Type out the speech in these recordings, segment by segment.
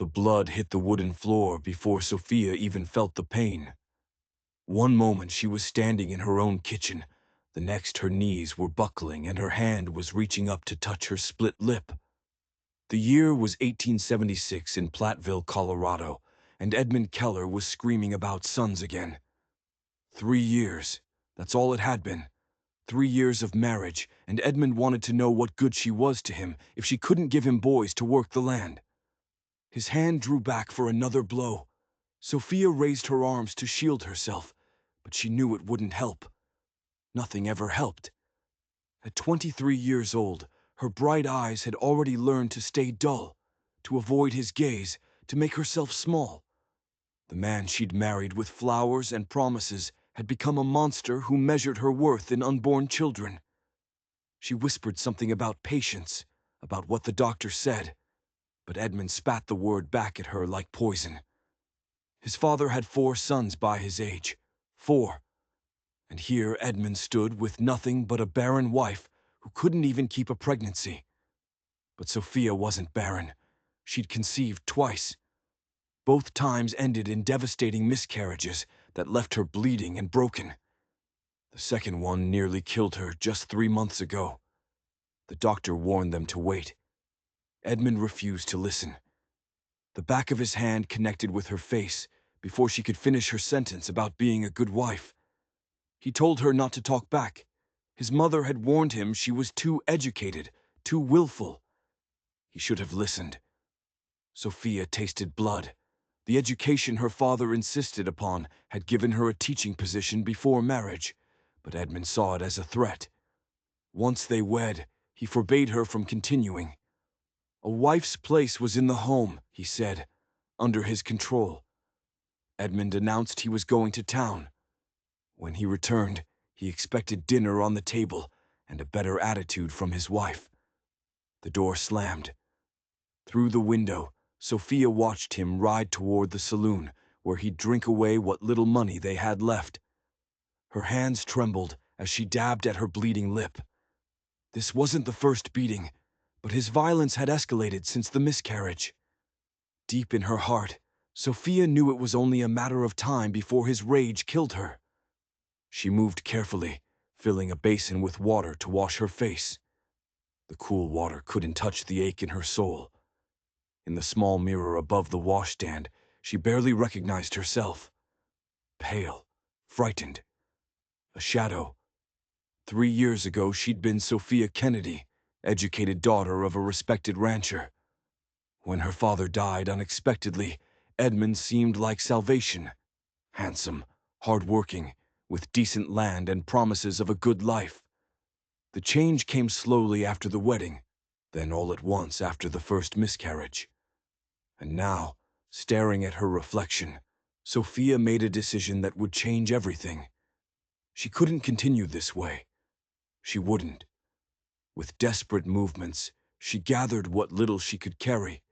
The blood hit the wooden floor before Sophia even felt the pain. One moment she was standing in her own kitchen, the next her knees were buckling and her hand was reaching up to touch her split lip. The year was 1876 in Platteville, Colorado, and Edmund Keller was screaming about sons again. 3 years, that's all it had been. 3 years of marriage, and Edmund wanted to know what good she was to him if she couldn't give him boys to work the land. His hand drew back for another blow. Sophia raised her arms to shield herself, but she knew it wouldn't help. Nothing ever helped. At 23 years old, her bright eyes had already learned to stay dull, to avoid his gaze, to make herself small. The man she'd married with flowers and promises had become a monster who measured her worth in unborn children. She whispered something about patience, about what the doctor said, but Edmund spat the word back at her like poison. His father had 4 sons by his age. 4. And here Edmund stood with nothing but a barren wife who couldn't even keep a pregnancy. But Sophia wasn't barren. She'd conceived twice. Both times ended in devastating miscarriages that left her bleeding and broken. The second one nearly killed her just 3 months ago. The doctor warned them to wait. Edmund refused to listen. The back of his hand connected with her face before she could finish her sentence about being a good wife. He told her not to talk back. His mother had warned him she was too educated, too willful. He should have listened. Sophia tasted blood. The education her father insisted upon had given her a teaching position before marriage, but Edmund saw it as a threat. Once they wed, he forbade her from continuing. A wife's place was in the home, he said, under his control. Edmund announced he was going to town. When he returned, he expected dinner on the table and a better attitude from his wife. The door slammed. Through the window, Sophia watched him ride toward the saloon, where he'd drink away what little money they had left. Her hands trembled as she dabbed at her bleeding lip. This wasn't the first beating, but his violence had escalated since the miscarriage. Deep in her heart, Sophia knew it was only a matter of time before his rage killed her. She moved carefully, filling a basin with water to wash her face. The cool water couldn't touch the ache in her soul. In the small mirror above the washstand, she barely recognized herself. Pale, frightened. A shadow. 3 years ago, she'd been Sophia Kennedy, educated daughter of a respected rancher. When her father died unexpectedly, Edmund seemed like salvation. Handsome, hard-working, with decent land and promises of a good life. The change came slowly after the wedding, then all at once after the first miscarriage. And now, staring at her reflection, Sophia made a decision that would change everything. She couldn't continue this way. She wouldn't. With desperate movements, she gathered what little she could carry.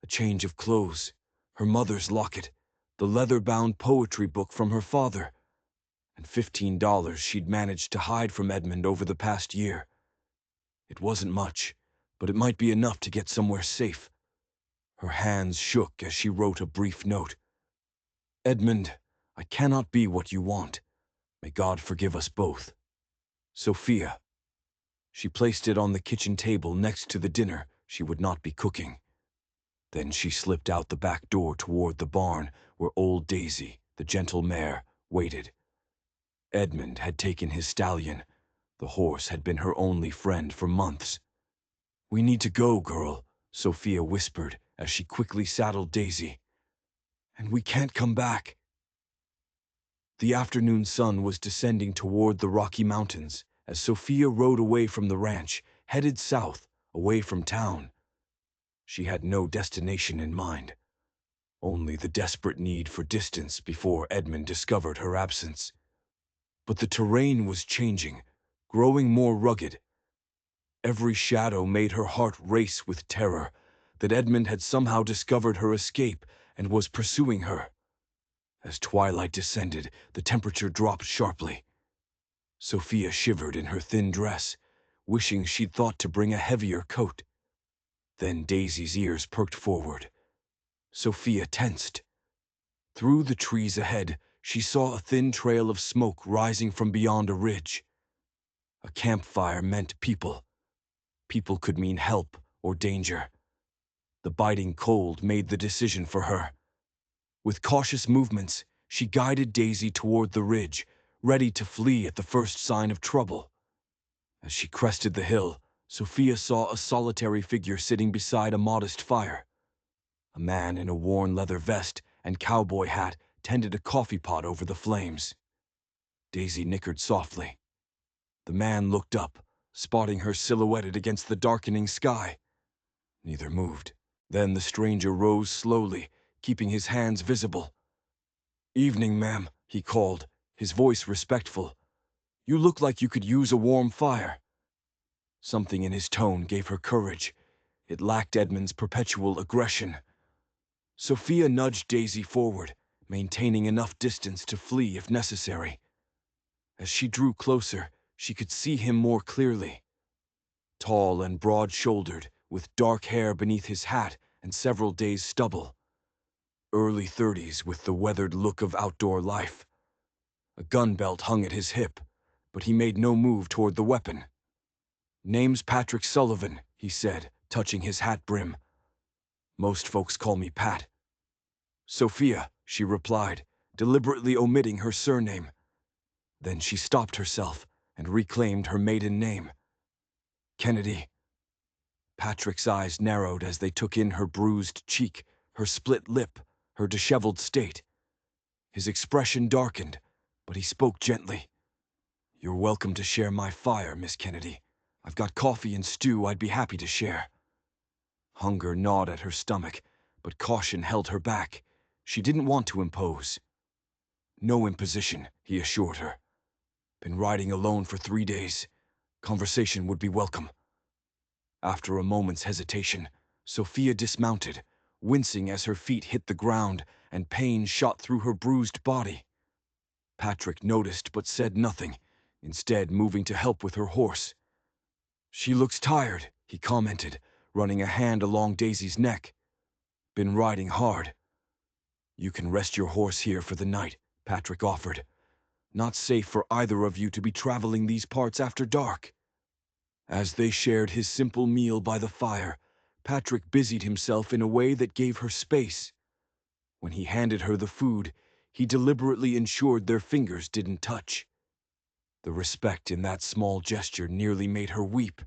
A change of clothes, her mother's locket, the leather-bound poetry book from her father, and $15 she'd managed to hide from Edmund over the past year. It wasn't much, but it might be enough to get somewhere safe. Her hands shook as she wrote a brief note. Edmund, I cannot be what you want. May God forgive us both. Sophia. She placed it on the kitchen table next to the dinner she would not be cooking. Then she slipped out the back door toward the barn where old Daisy, the gentle mare, waited. Edmund had taken his stallion. The horse had been her only friend for months. We need to go, girl, Sophia whispered as she quickly saddled Daisy. And we can't come back. The afternoon sun was descending toward the Rocky Mountains as Sophia rode away from the ranch, headed south, away from town. She had no destination in mind, only the desperate need for distance before Edmund discovered her absence. But the terrain was changing, growing more rugged. Every shadow made her heart race with terror that Edmund had somehow discovered her escape and was pursuing her. As twilight descended, the temperature dropped sharply. Sophia shivered in her thin dress, wishing she'd thought to bring a heavier coat. Then Daisy's ears perked forward. Sophia tensed. Through the trees ahead, she saw a thin trail of smoke rising from beyond a ridge. A campfire meant people. People could mean help or danger. The biting cold made the decision for her. With cautious movements, she guided Daisy toward the ridge, ready to flee at the first sign of trouble. As she crested the hill, Sophia saw a solitary figure sitting beside a modest fire. A man in a worn leather vest and cowboy hat tended a coffee pot over the flames. Daisy nickered softly. The man looked up, spotting her silhouetted against the darkening sky. Neither moved. Then the stranger rose slowly, keeping his hands visible. "Evening, ma'am," he called, his voice respectful. "You look like you could use a warm fire." Something in his tone gave her courage. It lacked Edmund's perpetual aggression. Sophia nudged Daisy forward, maintaining enough distance to flee if necessary. As she drew closer, she could see him more clearly. Tall and broad-shouldered, with dark hair beneath his hat and several days' stubble. Early 30s with the weathered look of outdoor life. A gun belt hung at his hip, but he made no move toward the weapon. "Name's Patrick Sullivan," he said, touching his hat brim. "Most folks call me Pat." "Sophia," she replied, deliberately omitting her surname. Then she stopped herself and reclaimed her maiden name. "Kennedy." Patrick's eyes narrowed as they took in her bruised cheek, her split lip, her disheveled state. His expression darkened, but he spoke gently. "You're welcome to share my fire, Miss Kennedy. I've got coffee and stew I'd be happy to share." Hunger gnawed at her stomach, but caution held her back. She didn't want to impose. "No imposition," he assured her. "Been riding alone for 3 days. Conversation would be welcome." After a moment's hesitation, Sophia dismounted, wincing as her feet hit the ground and pain shot through her bruised body. Patrick noticed but said nothing, instead moving to help with her horse. "She looks tired," he commented, running a hand along Daisy's neck. "Been riding hard." "You can rest your horse here for the night," Patrick offered. "Not safe for either of you to be traveling these parts after dark." As they shared his simple meal by the fire, Patrick busied himself in a way that gave her space. When he handed her the food, he deliberately ensured their fingers didn't touch. The respect in that small gesture nearly made her weep.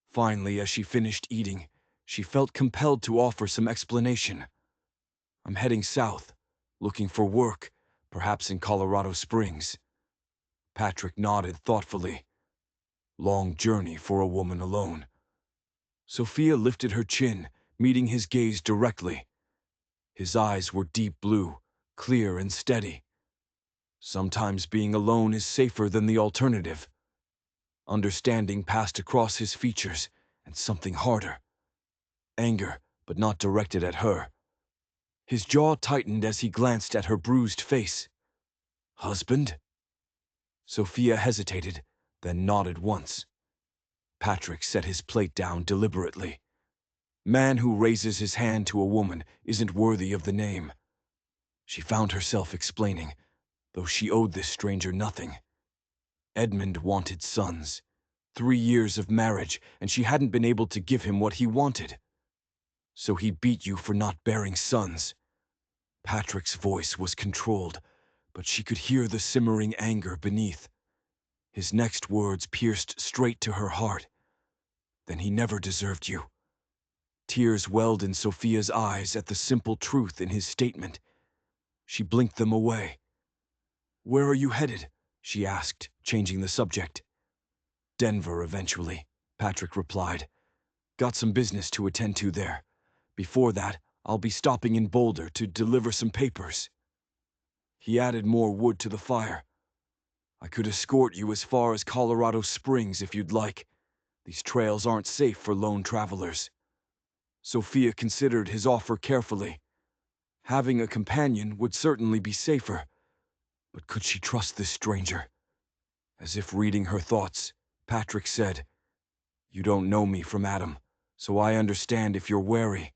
Finally, as she finished eating, she felt compelled to offer some explanation. "I'm heading south, looking for work, perhaps in Colorado Springs." Patrick nodded thoughtfully. Long journey for a woman alone. Sophia lifted her chin, meeting his gaze directly. His eyes were deep blue, clear and steady. Sometimes being alone is safer than the alternative. Understanding passed across his features, and something harder. Anger, but not directed at her. His jaw tightened as he glanced at her bruised face. "Husband?" Sophia hesitated, then nodded once. Patrick set his plate down deliberately. Man who raises his hand to a woman isn't worthy of the name. She found herself explaining, though she owed this stranger nothing. Edmund wanted sons. 3 years of marriage, and she hadn't been able to give him what he wanted. "So he beat you for not bearing sons." Patrick's voice was controlled, but she could hear the simmering anger beneath. His next words pierced straight to her heart. "Then he never deserved you." Tears welled in Sophia's eyes at the simple truth in his statement. She blinked them away. "Where are you headed?" she asked, changing the subject. "Denver eventually," Patrick replied. "Got some business to attend to there. Before that, I'll be stopping in Boulder to deliver some papers." He added more wood to the fire. "I could escort you as far as Colorado Springs if you'd like. These trails aren't safe for lone travelers." Sophia considered his offer carefully. Having a companion would certainly be safer. But could she trust this stranger? As if reading her thoughts, Patrick said, "You don't know me from Adam, so I understand if you're wary.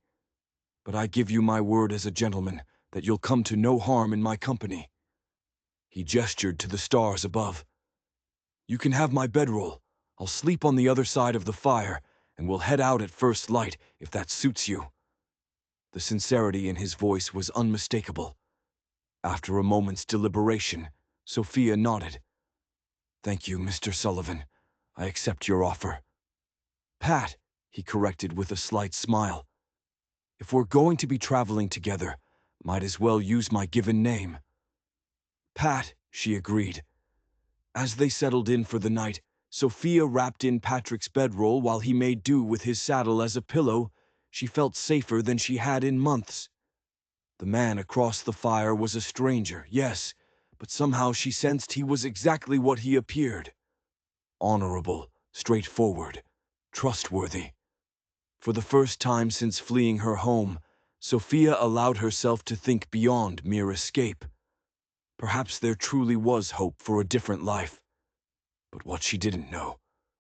but I give you my word as a gentleman that you'll come to no harm in my company." He gestured to the stars above. "You can have my bedroll. I'll sleep on the other side of the fire, and we'll head out at first light if that suits you." The sincerity in his voice was unmistakable. After a moment's deliberation, Sophia nodded. "Thank you, Mr. Sullivan. I accept your offer." "Pat," he corrected with a slight smile. "If we're going to be traveling together, might as well use my given name." "Pat," she agreed. As they settled in for the night, Sophia wrapped in Patrick's bedroll while he made do with his saddle as a pillow. She felt safer than she had in months. The man across the fire was a stranger, yes, but somehow she sensed he was exactly what he appeared. Honorable, straightforward, trustworthy. For the first time since fleeing her home, Sophia allowed herself to think beyond mere escape. Perhaps there truly was hope for a different life. But what she didn't know,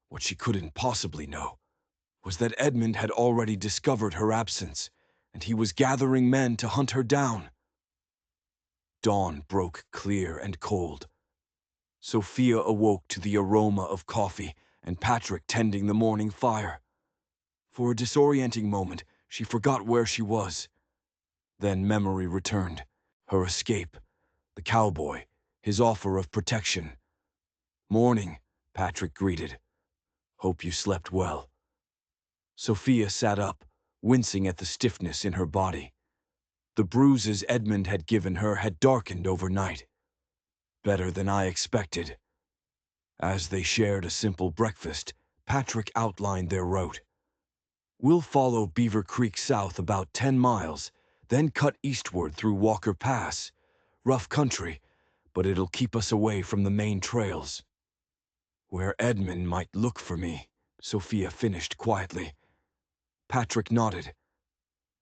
what she couldn't possibly know, was that Edmund had already discovered her absence, and he was gathering men to hunt her down. Dawn broke clear and cold. Sophia awoke to the aroma of coffee and Patrick tending the morning fire. For a disorienting moment, she forgot where she was. Then memory returned. Her escape, the cowboy, his offer of protection. "Morning," Patrick greeted. "Hope you slept well." Sophia sat up, wincing at the stiffness in her body. The bruises Edmund had given her had darkened overnight. "Better than I expected." As they shared a simple breakfast, Patrick outlined their route. "We'll follow Beaver Creek south about 10 miles, then cut eastward through Walker Pass. Rough country, but it'll keep us away from the main trails." "Where Edmund might look for me," Sophia finished quietly. Patrick nodded.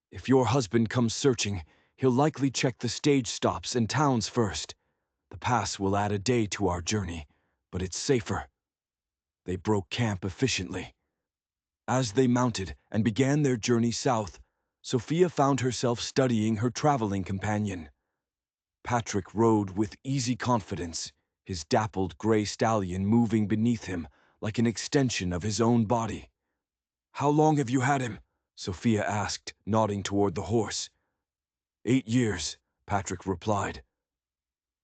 "If your husband comes searching, he'll likely check the stage stops and towns first. The pass will add a day to our journey, but it's safer." They broke camp efficiently. As they mounted and began their journey south, Sophia found herself studying her traveling companion. Patrick rode with easy confidence, his dappled gray stallion moving beneath him like an extension of his own body. "How long have you had him?" Sophia asked, nodding toward the horse. 8 years, Patrick replied.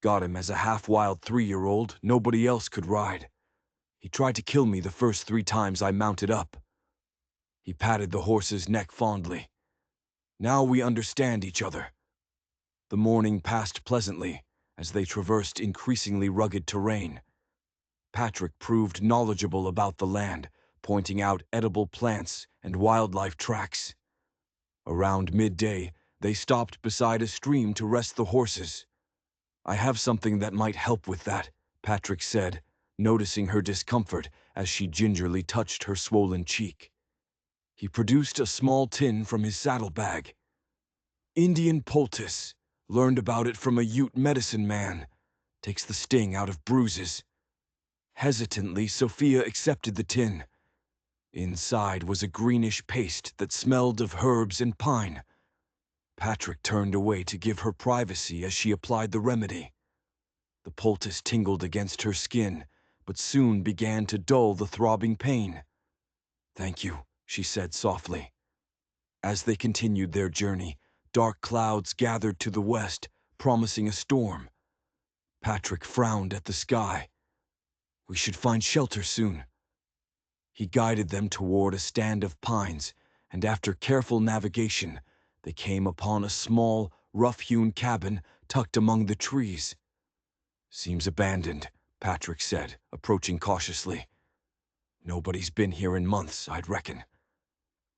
"Got him as a half-wild 3-year-old nobody else could ride. He tried to kill me the first 3 times I mounted up." He patted the horse's neck fondly. "Now we understand each other." The morning passed pleasantly as they traversed increasingly rugged terrain. Patrick proved knowledgeable about the land, pointing out edible plants and wildlife tracks. Around midday, they stopped beside a stream to rest the horses. "I have something that might help with that," Patrick said, noticing her discomfort as she gingerly touched her swollen cheek. He produced a small tin from his saddlebag. "Indian poultice. Learned about it from a Ute medicine man. Takes the sting out of bruises." Hesitantly, Sophia accepted the tin. Inside was a greenish paste that smelled of herbs and pine. Patrick turned away to give her privacy as she applied the remedy. The poultice tingled against her skin, but soon began to dull the throbbing pain. "Thank you," she said softly. As they continued their journey, dark clouds gathered to the west, promising a storm. Patrick frowned at the sky. "We should find shelter soon." He guided them toward a stand of pines, and after careful navigation, they came upon a small, rough-hewn cabin tucked among the trees. "Seems abandoned," Patrick said, approaching cautiously. "Nobody's been here in months, I'd reckon."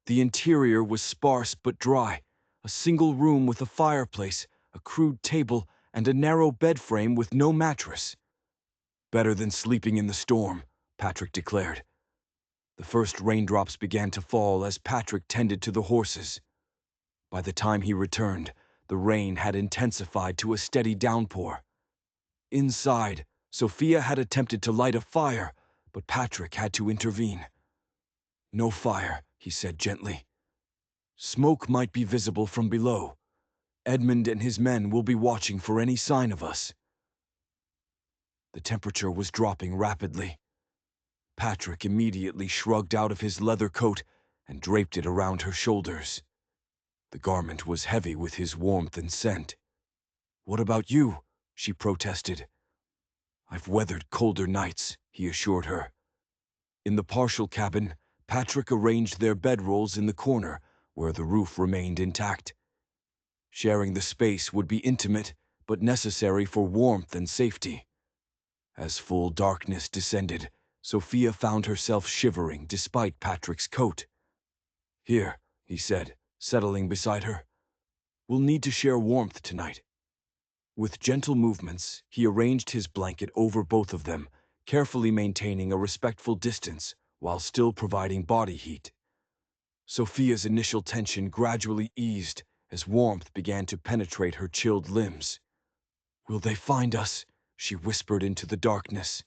The interior was sparse but dry, a single room with a fireplace, a crude table, and a narrow bed frame with no mattress. "Better than sleeping in the storm," Patrick declared. The first raindrops began to fall as Patrick tended to the horses. By the time he returned, the rain had intensified to a steady downpour. Inside, Sophia had attempted to light a fire, but Patrick had to intervene. "No fire," he said gently. Smoke might be visible from below. Edmund and his men will be watching for any sign of us. The temperature was dropping rapidly. Patrick immediately shrugged out of his leather coat and draped it around her shoulders. The garment was heavy with his warmth and scent. "What about you?" she protested. "I've weathered colder nights," he assured her. In the partial cabin, Patrick arranged their bedrolls in the corner where the roof remained intact. Sharing the space would be intimate, but necessary for warmth and safety. As full darkness descended, Sophia found herself shivering despite Patrick's coat. "Here," he said, settling beside her. "We'll need to share warmth tonight." With gentle movements, he arranged his blanket over both of them, carefully maintaining a respectful distance while still providing body heat. Sophia's initial tension gradually eased as warmth began to penetrate her chilled limbs. "Will they find us?" she whispered into the darkness.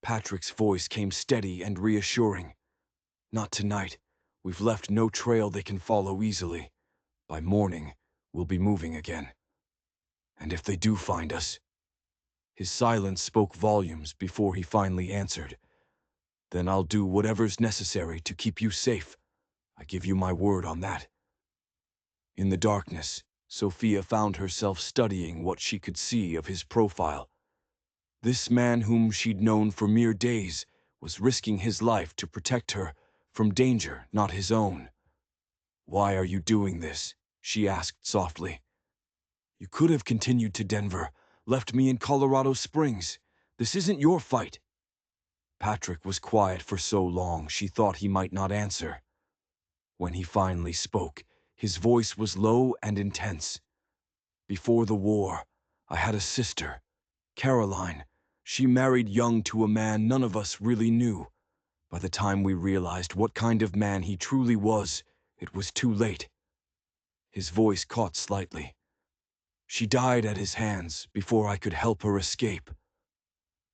Patrick's voice came steady and reassuring. "Not tonight. We've left no trail they can follow easily. By morning, we'll be moving again. And if they do find us..." His silence spoke volumes before he finally answered. "Then I'll do whatever's necessary to keep you safe. I give you my word on that." In the darkness, Sophia found herself studying what she could see of his profile. This man whom she'd known for mere days was risking his life to protect her from danger not his own. "Why are you doing this?" she asked softly. "You could have continued to Denver, left me in Colorado Springs. This isn't your fight." Patrick was quiet for so long she thought he might not answer. When he finally spoke, his voice was low and intense. "Before the war, I had a sister, Caroline. She married young to a man none of us really knew. By the time we realized what kind of man he truly was, it was too late." His voice caught slightly. "She died at his hands before I could help her escape."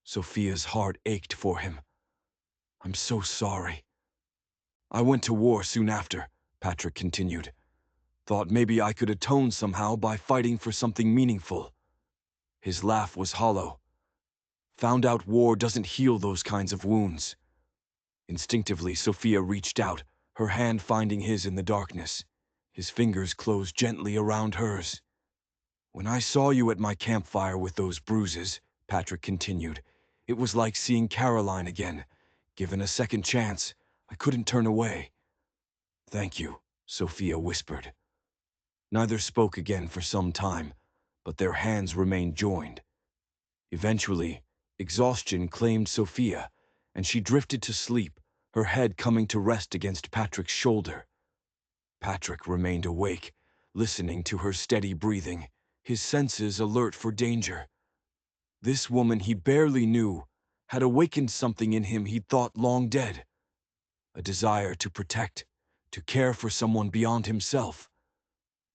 Sophia's heart ached for him. "I'm so sorry." "I went to war soon after," Patrick continued. "Thought maybe I could atone somehow by fighting for something meaningful." His laugh was hollow. "Found out war doesn't heal those kinds of wounds." Instinctively, Sophia reached out, her hand finding his in the darkness. His fingers closed gently around hers. "When I saw you at my campfire with those bruises," Patrick continued, "it was like seeing Caroline again. Given a second chance, I couldn't turn away." "Thank you," Sophia whispered. Neither spoke again for some time, but their hands remained joined. Eventually, exhaustion claimed Sophia, and she drifted to sleep, her head coming to rest against Patrick's shoulder. Patrick remained awake, listening to her steady breathing, his senses alert for danger. This woman he barely knew had awakened something in him he'd thought long dead. A desire to protect, to care for someone beyond himself.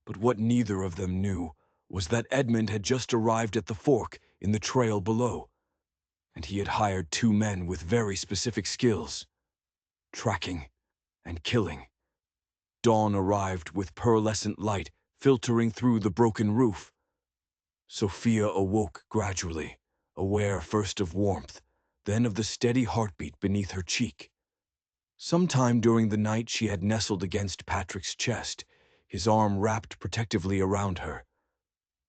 But what neither of them knew was that Edmund had just arrived at the fork in the trail below, and he had hired two men with very specific skills: tracking and killing. Dawn arrived with pearlescent light filtering through the broken roof. Sophia awoke gradually, aware first of warmth, then of the steady heartbeat beneath her cheek. Sometime during the night she had nestled against Patrick's chest, his arm wrapped protectively around her.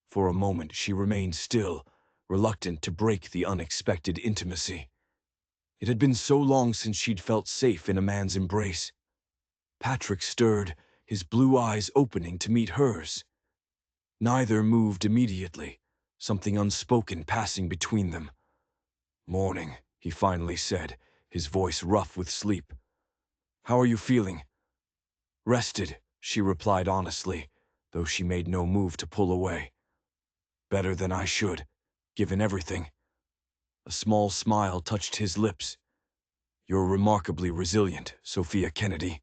For a moment she remained still, reluctant to break the unexpected intimacy. It had been so long since she'd felt safe in a man's embrace. Patrick stirred, his blue eyes opening to meet hers. Neither moved immediately, something unspoken passing between them. "Morning," he finally said, his voice rough with sleep. "How are you feeling?" "Rested," she replied honestly, though she made no move to pull away. "Better than I should, given everything." A small smile touched his lips. "You're remarkably resilient, Sophia Kennedy."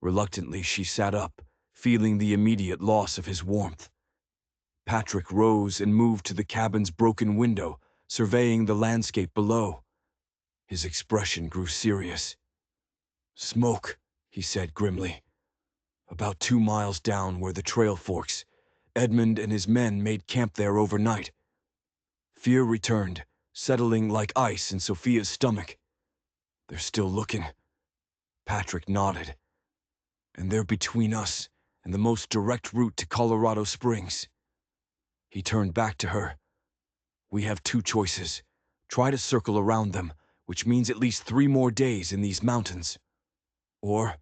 Reluctantly she sat up, feeling the immediate loss of his warmth. Patrick rose and moved to the cabin's broken window, surveying the landscape below. His expression grew serious. "Smoke," he said grimly. About 2 miles down where the trail forks, Edmund and his men made camp there overnight. Fear returned, settling like ice in Sophia's stomach. They're still looking. Patrick nodded. And they're between us and the most direct route to Colorado Springs. He turned back to her. We have two choices. Try to circle around them, which means at least 3 more days in these mountains. Or,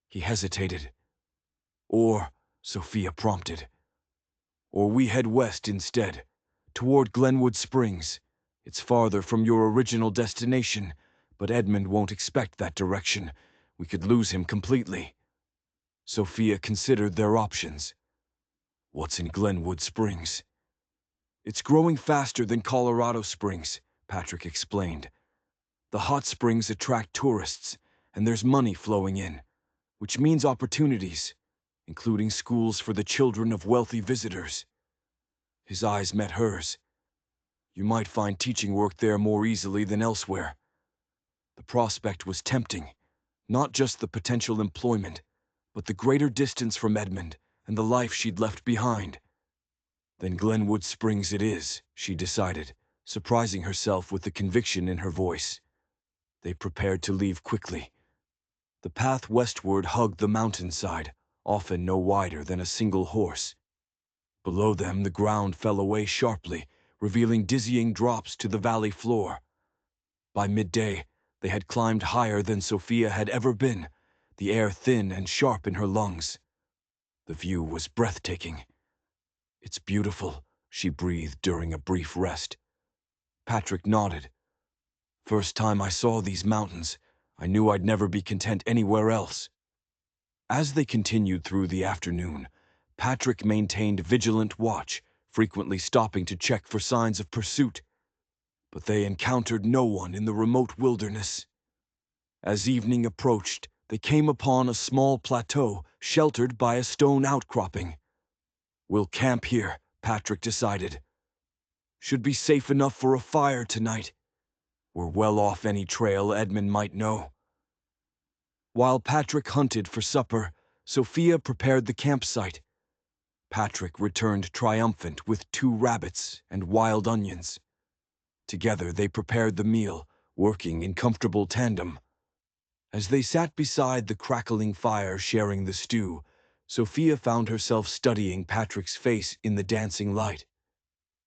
he hesitated. Or, Sophia prompted. Or we head west instead, toward Glenwood Springs. It's farther from your original destination, but Edmund won't expect that direction. We could lose him completely. Sophia considered their options. What's in Glenwood Springs? It's growing faster than Colorado Springs, Patrick explained. The hot springs attract tourists, and there's money flowing in, which means opportunities, including schools for the children of wealthy visitors. His eyes met hers. You might find teaching work there more easily than elsewhere. The prospect was tempting, not just the potential employment, but the greater distance from Edmund and the life she'd left behind. Then Glenwood Springs it is, she decided, surprising herself with the conviction in her voice. They prepared to leave quickly. The path westward hugged the mountainside, often no wider than a single horse. Below them the ground fell away sharply, revealing dizzying drops to the valley floor. By midday, they had climbed higher than Sophia had ever been, the air thin and sharp in her lungs. The view was breathtaking. It's beautiful, she breathed during a brief rest. Patrick nodded. First time I saw these mountains, I knew I'd never be content anywhere else. As they continued through the afternoon, Patrick maintained vigilant watch, frequently stopping to check for signs of pursuit. But they encountered no one in the remote wilderness. As evening approached, they came upon a small plateau sheltered by a stone outcropping. We'll camp here, Patrick decided. Should be safe enough for a fire tonight. We're well off any trail Edmund might know. While Patrick hunted for supper, Sophia prepared the campsite. Patrick returned triumphant with 2 rabbits and wild onions. Together they prepared the meal, working in comfortable tandem. As they sat beside the crackling fire sharing the stew, Sophia found herself studying Patrick's face in the dancing light.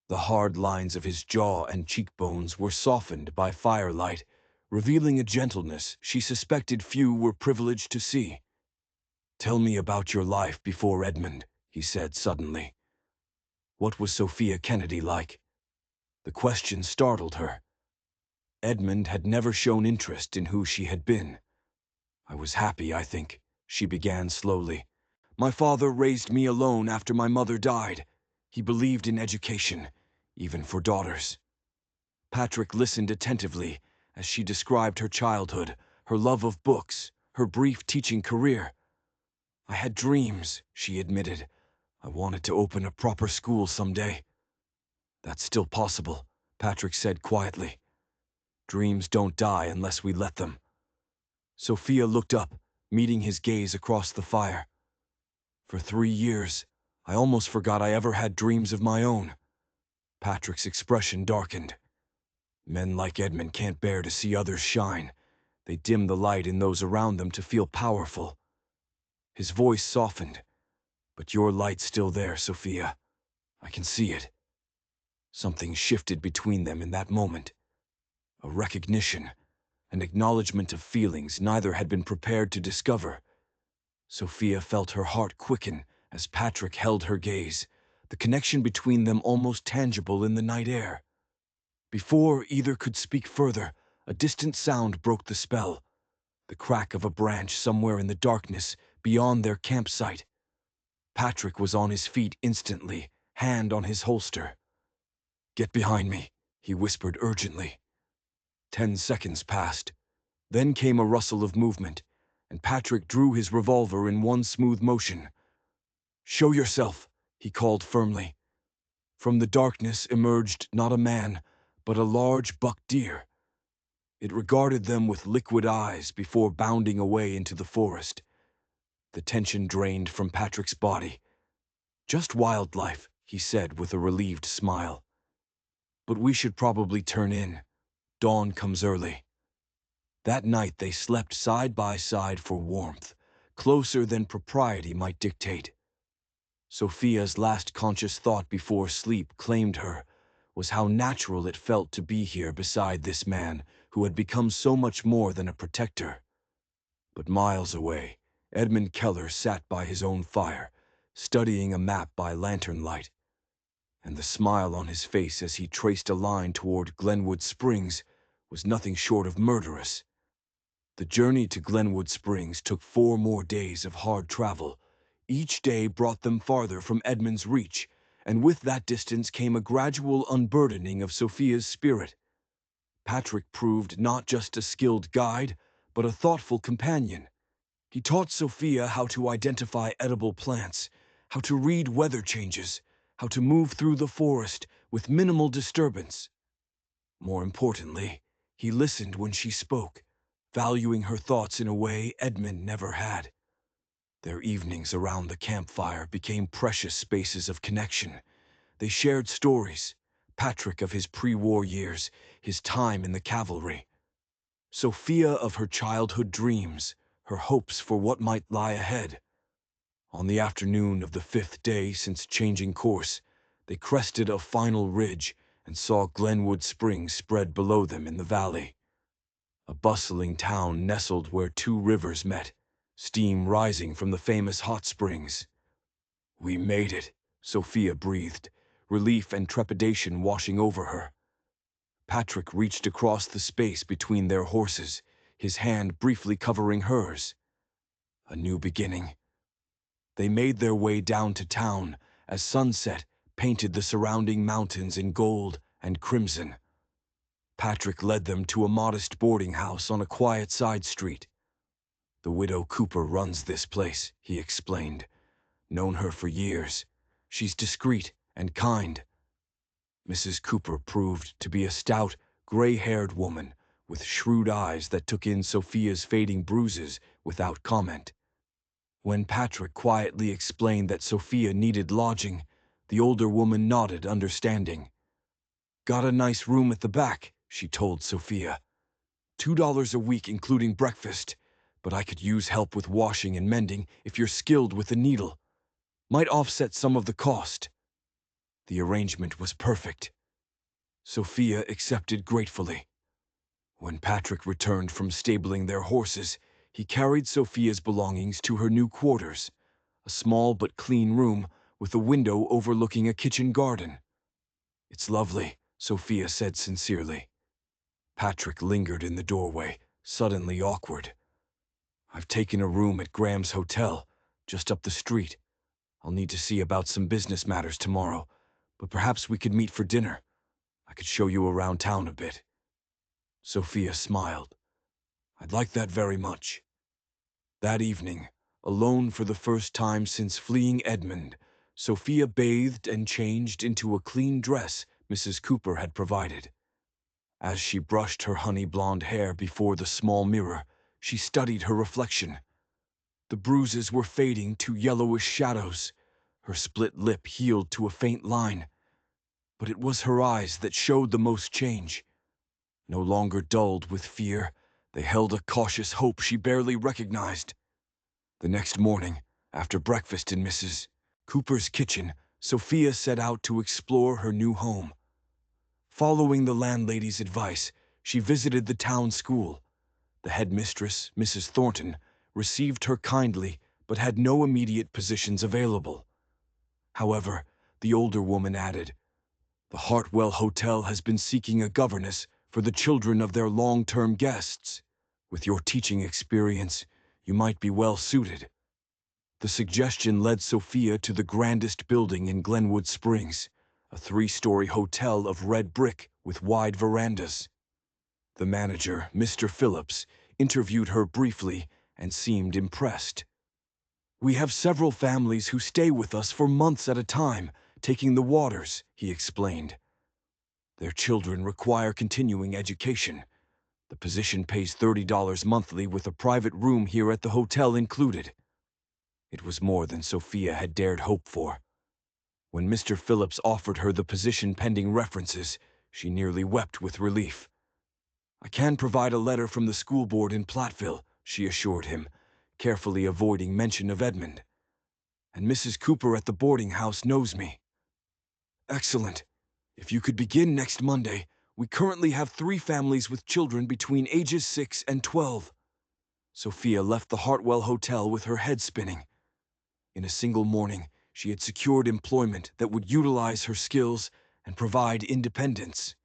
The hard lines of his jaw and cheekbones were softened by firelight, revealing a gentleness she suspected few were privileged to see. "Tell me about your life before Edmund," he said suddenly. What was Sophia Kennedy like? The question startled her. Edmund had never shown interest in who she had been. "I was happy, I think," she began slowly. "My father raised me alone after my mother died. He believed in education, even for daughters." Patrick listened attentively as she described her childhood, her love of books, her brief teaching career. "I had dreams," she admitted. "I wanted to open a proper school someday." "That's still possible," Patrick said quietly. "Dreams don't die unless we let them." Sophia looked up, meeting his gaze across the fire. "For 3 years, I almost forgot I ever had dreams of my own." Patrick's expression darkened. Men like Edmund can't bear to see others shine. They dim the light in those around them to feel powerful. His voice softened. "But your light's still there, Sophia. I can see it." Something shifted between them in that moment. A recognition, an acknowledgement of feelings neither had been prepared to discover. Sophia felt her heart quicken as Patrick held her gaze, the connection between them almost tangible in the night air. Before either could speak further, a distant sound broke the spell, the crack of a branch somewhere in the darkness beyond their campsite. Patrick was on his feet instantly, hand on his holster. "Get behind me," he whispered urgently. 10 seconds passed. Then came a rustle of movement, and Patrick drew his revolver in one smooth motion. "Show yourself," he called firmly. From the darkness emerged not a man, but a large buck deer. It regarded them with liquid eyes before bounding away into the forest. The tension drained from Patrick's body. "Just wildlife," he said with a relieved smile. "But we should probably turn in. Dawn comes early." That night they slept side by side for warmth, closer than propriety might dictate. Sophia's last conscious thought before sleep claimed her was how natural it felt to be here beside this man who had become so much more than a protector. But miles away, Edmund Keller sat by his own fire, studying a map by lantern light, and the smile on his face as he traced a line toward Glenwood Springs was nothing short of murderous. The journey to Glenwood Springs took 4 more days of hard travel. Each day brought them farther from Edmund's reach, and with that distance came a gradual unburdening of Sophia's spirit. Patrick proved not just a skilled guide, but a thoughtful companion. He taught Sophia how to identify edible plants, how to read weather changes, how to move through the forest with minimal disturbance. More importantly, he listened when she spoke, valuing her thoughts in a way Edmund never had. Their evenings around the campfire became precious spaces of connection. They shared stories, Patrick of his pre-war years, his time in the cavalry, Sophia of her childhood dreams, her hopes for what might lie ahead. On the afternoon of the 5th day since changing course, they crested a final ridge and saw Glenwood Springs spread below them in the valley. A bustling town nestled where 2 rivers met, steam rising from the famous hot springs. "We made it," Sophia breathed, relief and trepidation washing over her. Patrick reached across the space between their horses, his hand briefly covering hers. A new beginning. They made their way down to town as sunset painted the surrounding mountains in gold and crimson. Patrick led them to a modest boarding house on a quiet side street. "The widow Cooper runs this place," he explained. "Known her for years. She's discreet and kind." Mrs. Cooper proved to be a stout, gray-haired woman with shrewd eyes that took in Sophia's fading bruises without comment. When Patrick quietly explained that Sophia needed lodging, the older woman nodded understanding. "Got a nice room at the back," she told Sophia. $2 a week including breakfast, but I could use help with washing and mending if you're skilled with the needle. Might offset some of the cost." The arrangement was perfect. Sophia accepted gratefully. When Patrick returned from stabling their horses, he carried Sophia's belongings to her new quarters, a small but clean room with a window overlooking a kitchen garden. "It's lovely," Sophia said sincerely. Patrick lingered in the doorway, suddenly awkward. "I've taken a room at Graham's Hotel, just up the street. I'll need to see about some business matters tomorrow, but perhaps we could meet for dinner. I could show you around town a bit." Sophia smiled. "I'd like that very much." That evening, alone for the first time since fleeing Edmund, Sophia bathed and changed into a clean dress Mrs. Cooper had provided. As she brushed her honey-blonde hair before the small mirror, she studied her reflection. The bruises were fading to yellowish shadows. Her split lip healed to a faint line. But it was her eyes that showed the most change. No longer dulled with fear, they held a cautious hope she barely recognized. The next morning, after breakfast in Mrs. Cooper's kitchen, Sophia set out to explore her new home. Following the landlady's advice, she visited the town school. The headmistress, Mrs. Thornton, received her kindly but had no immediate positions available. However, the older woman added, "The Hartwell Hotel has been seeking a governess for the children of their long-term guests. With your teaching experience, you might be well suited." The suggestion led Sophia to the grandest building in Glenwood Springs, a 3-story hotel of red brick with wide verandas. The manager, Mr. Phillips, interviewed her briefly and seemed impressed. "We have several families who stay with us for months at a time, taking the waters," he explained. "Their children require continuing education. The position pays $30 monthly with a private room here at the hotel included." It was more than Sophia had dared hope for. When Mr. Phillips offered her the position pending references, she nearly wept with relief. "I can provide a letter from the school board in Platteville," she assured him, carefully avoiding mention of Edmund. "And Mrs. Cooper at the boarding house knows me." "Excellent. If you could begin next Monday, we currently have 3 families with children between ages 6 and 12. Sophia left the Hartwell Hotel with her head spinning. In a single morning, she had secured employment that would utilize her skills and provide independence.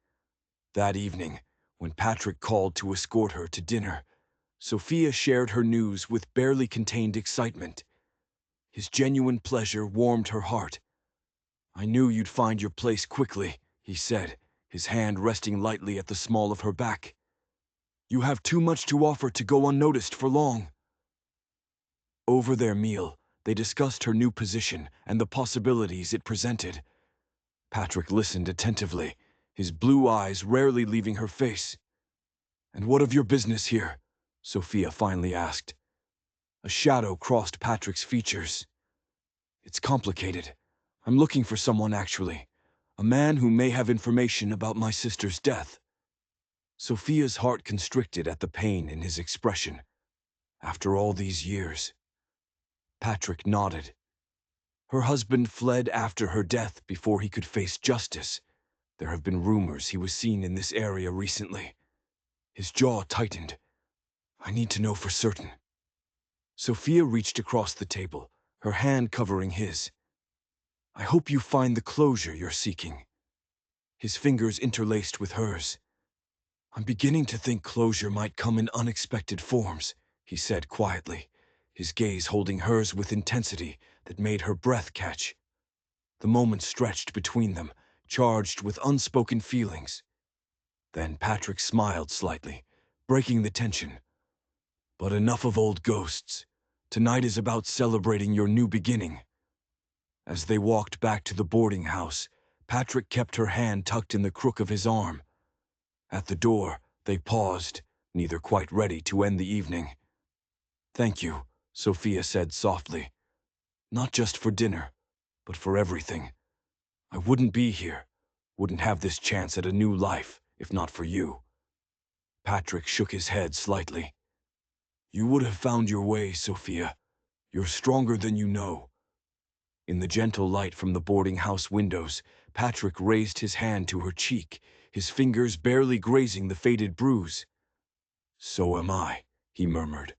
That evening, when Patrick called to escort her to dinner, Sophia shared her news with barely contained excitement. His genuine pleasure warmed her heart. "I knew you'd find your place quickly," he said, his hand resting lightly at the small of her back. "You have too much to offer to go unnoticed for long." Over their meal, they discussed her new position and the possibilities it presented. Patrick listened attentively, his blue eyes rarely leaving her face. "And what of your business here?" Sophia finally asked. A shadow crossed Patrick's features. "It's complicated. I'm looking for someone, actually. A man who may have information about my sister's death." Sophia's heart constricted at the pain in his expression. After all these years. Patrick nodded. Her husband fled after her death before he could face justice. There have been rumors he was seen in this area recently. His jaw tightened. "I need to know for certain." Sophia reached across the table, her hand covering his. "I hope you find the closure you're seeking." His fingers interlaced with hers. "I'm beginning to think closure might come in unexpected forms," he said quietly, his gaze holding hers with intensity that made her breath catch. The moment stretched between them, charged with unspoken feelings. Then Patrick smiled slightly, breaking the tension. "But enough of old ghosts. Tonight is about celebrating your new beginning." As they walked back to the boarding house, Patrick kept her hand tucked in the crook of his arm. At the door, they paused, neither quite ready to end the evening. "Thank you," Sophia said softly. "Not just for dinner, but for everything. I wouldn't be here, wouldn't have this chance at a new life, if not for you." Patrick shook his head slightly. "You would have found your way, Sophia. You're stronger than you know." In the gentle light from the boarding house windows, Patrick raised his hand to her cheek, his fingers barely grazing the faded bruise. "So am I," he murmured.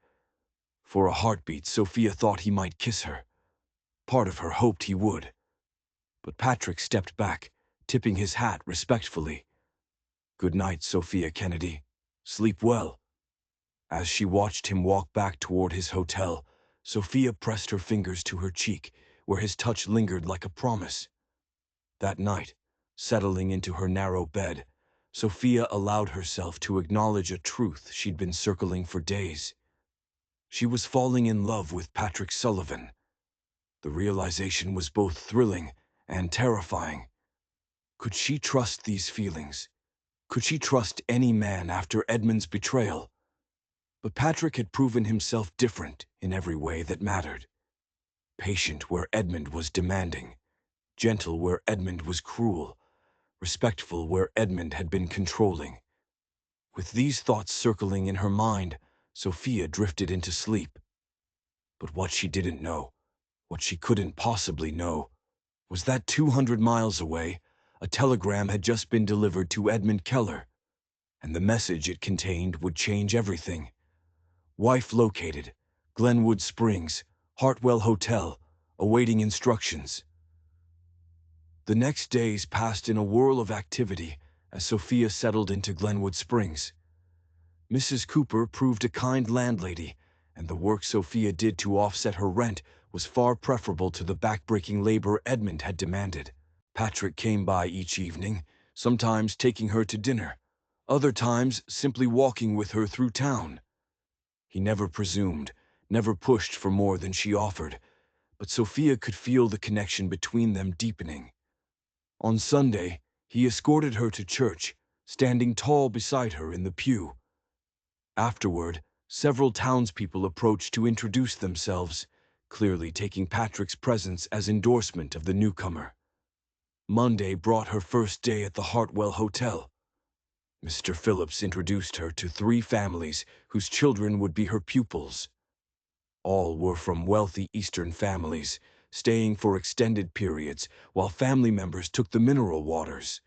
For a heartbeat, Sophia thought he might kiss her. Part of her hoped he would. But Patrick stepped back, tipping his hat respectfully. "Good night, Sophia Kennedy. Sleep well." As she watched him walk back toward his hotel, Sophia pressed her fingers to her cheek, where his touch lingered like a promise. That night, settling into her narrow bed, Sophia allowed herself to acknowledge a truth she'd been circling for days. She was falling in love with Patrick Sullivan. The realization was both thrilling and terrifying. Could she trust these feelings? Could she trust any man after Edmund's betrayal? But Patrick had proven himself different in every way that mattered. Patient where Edmund was demanding, gentle where Edmund was cruel, respectful where Edmund had been controlling. With these thoughts circling in her mind, Sophia drifted into sleep. But what she didn't know, what she couldn't possibly know, was that 200 miles away, a telegram had just been delivered to Edmund Keller, and the message it contained would change everything. Wife located, Glenwood Springs, Hartwell Hotel, awaiting instructions. The next days passed in a whirl of activity as Sophia settled into Glenwood Springs. Mrs. Cooper proved a kind landlady, and the work Sophia did to offset her rent was far preferable to the backbreaking labor Edmund had demanded. Patrick came by each evening, sometimes taking her to dinner, other times simply walking with her through town. He never presumed, never pushed for more than she offered, but Sophia could feel the connection between them deepening. On Sunday, he escorted her to church, standing tall beside her in the pew. Afterward, several townspeople approached to introduce themselves, clearly taking Patrick's presence as endorsement of the newcomer. Monday brought her first day at the Hartwell Hotel. Mr. Phillips introduced her to 3 families whose children would be her pupils. All were from wealthy Eastern families, staying for extended periods while family members took the mineral waters.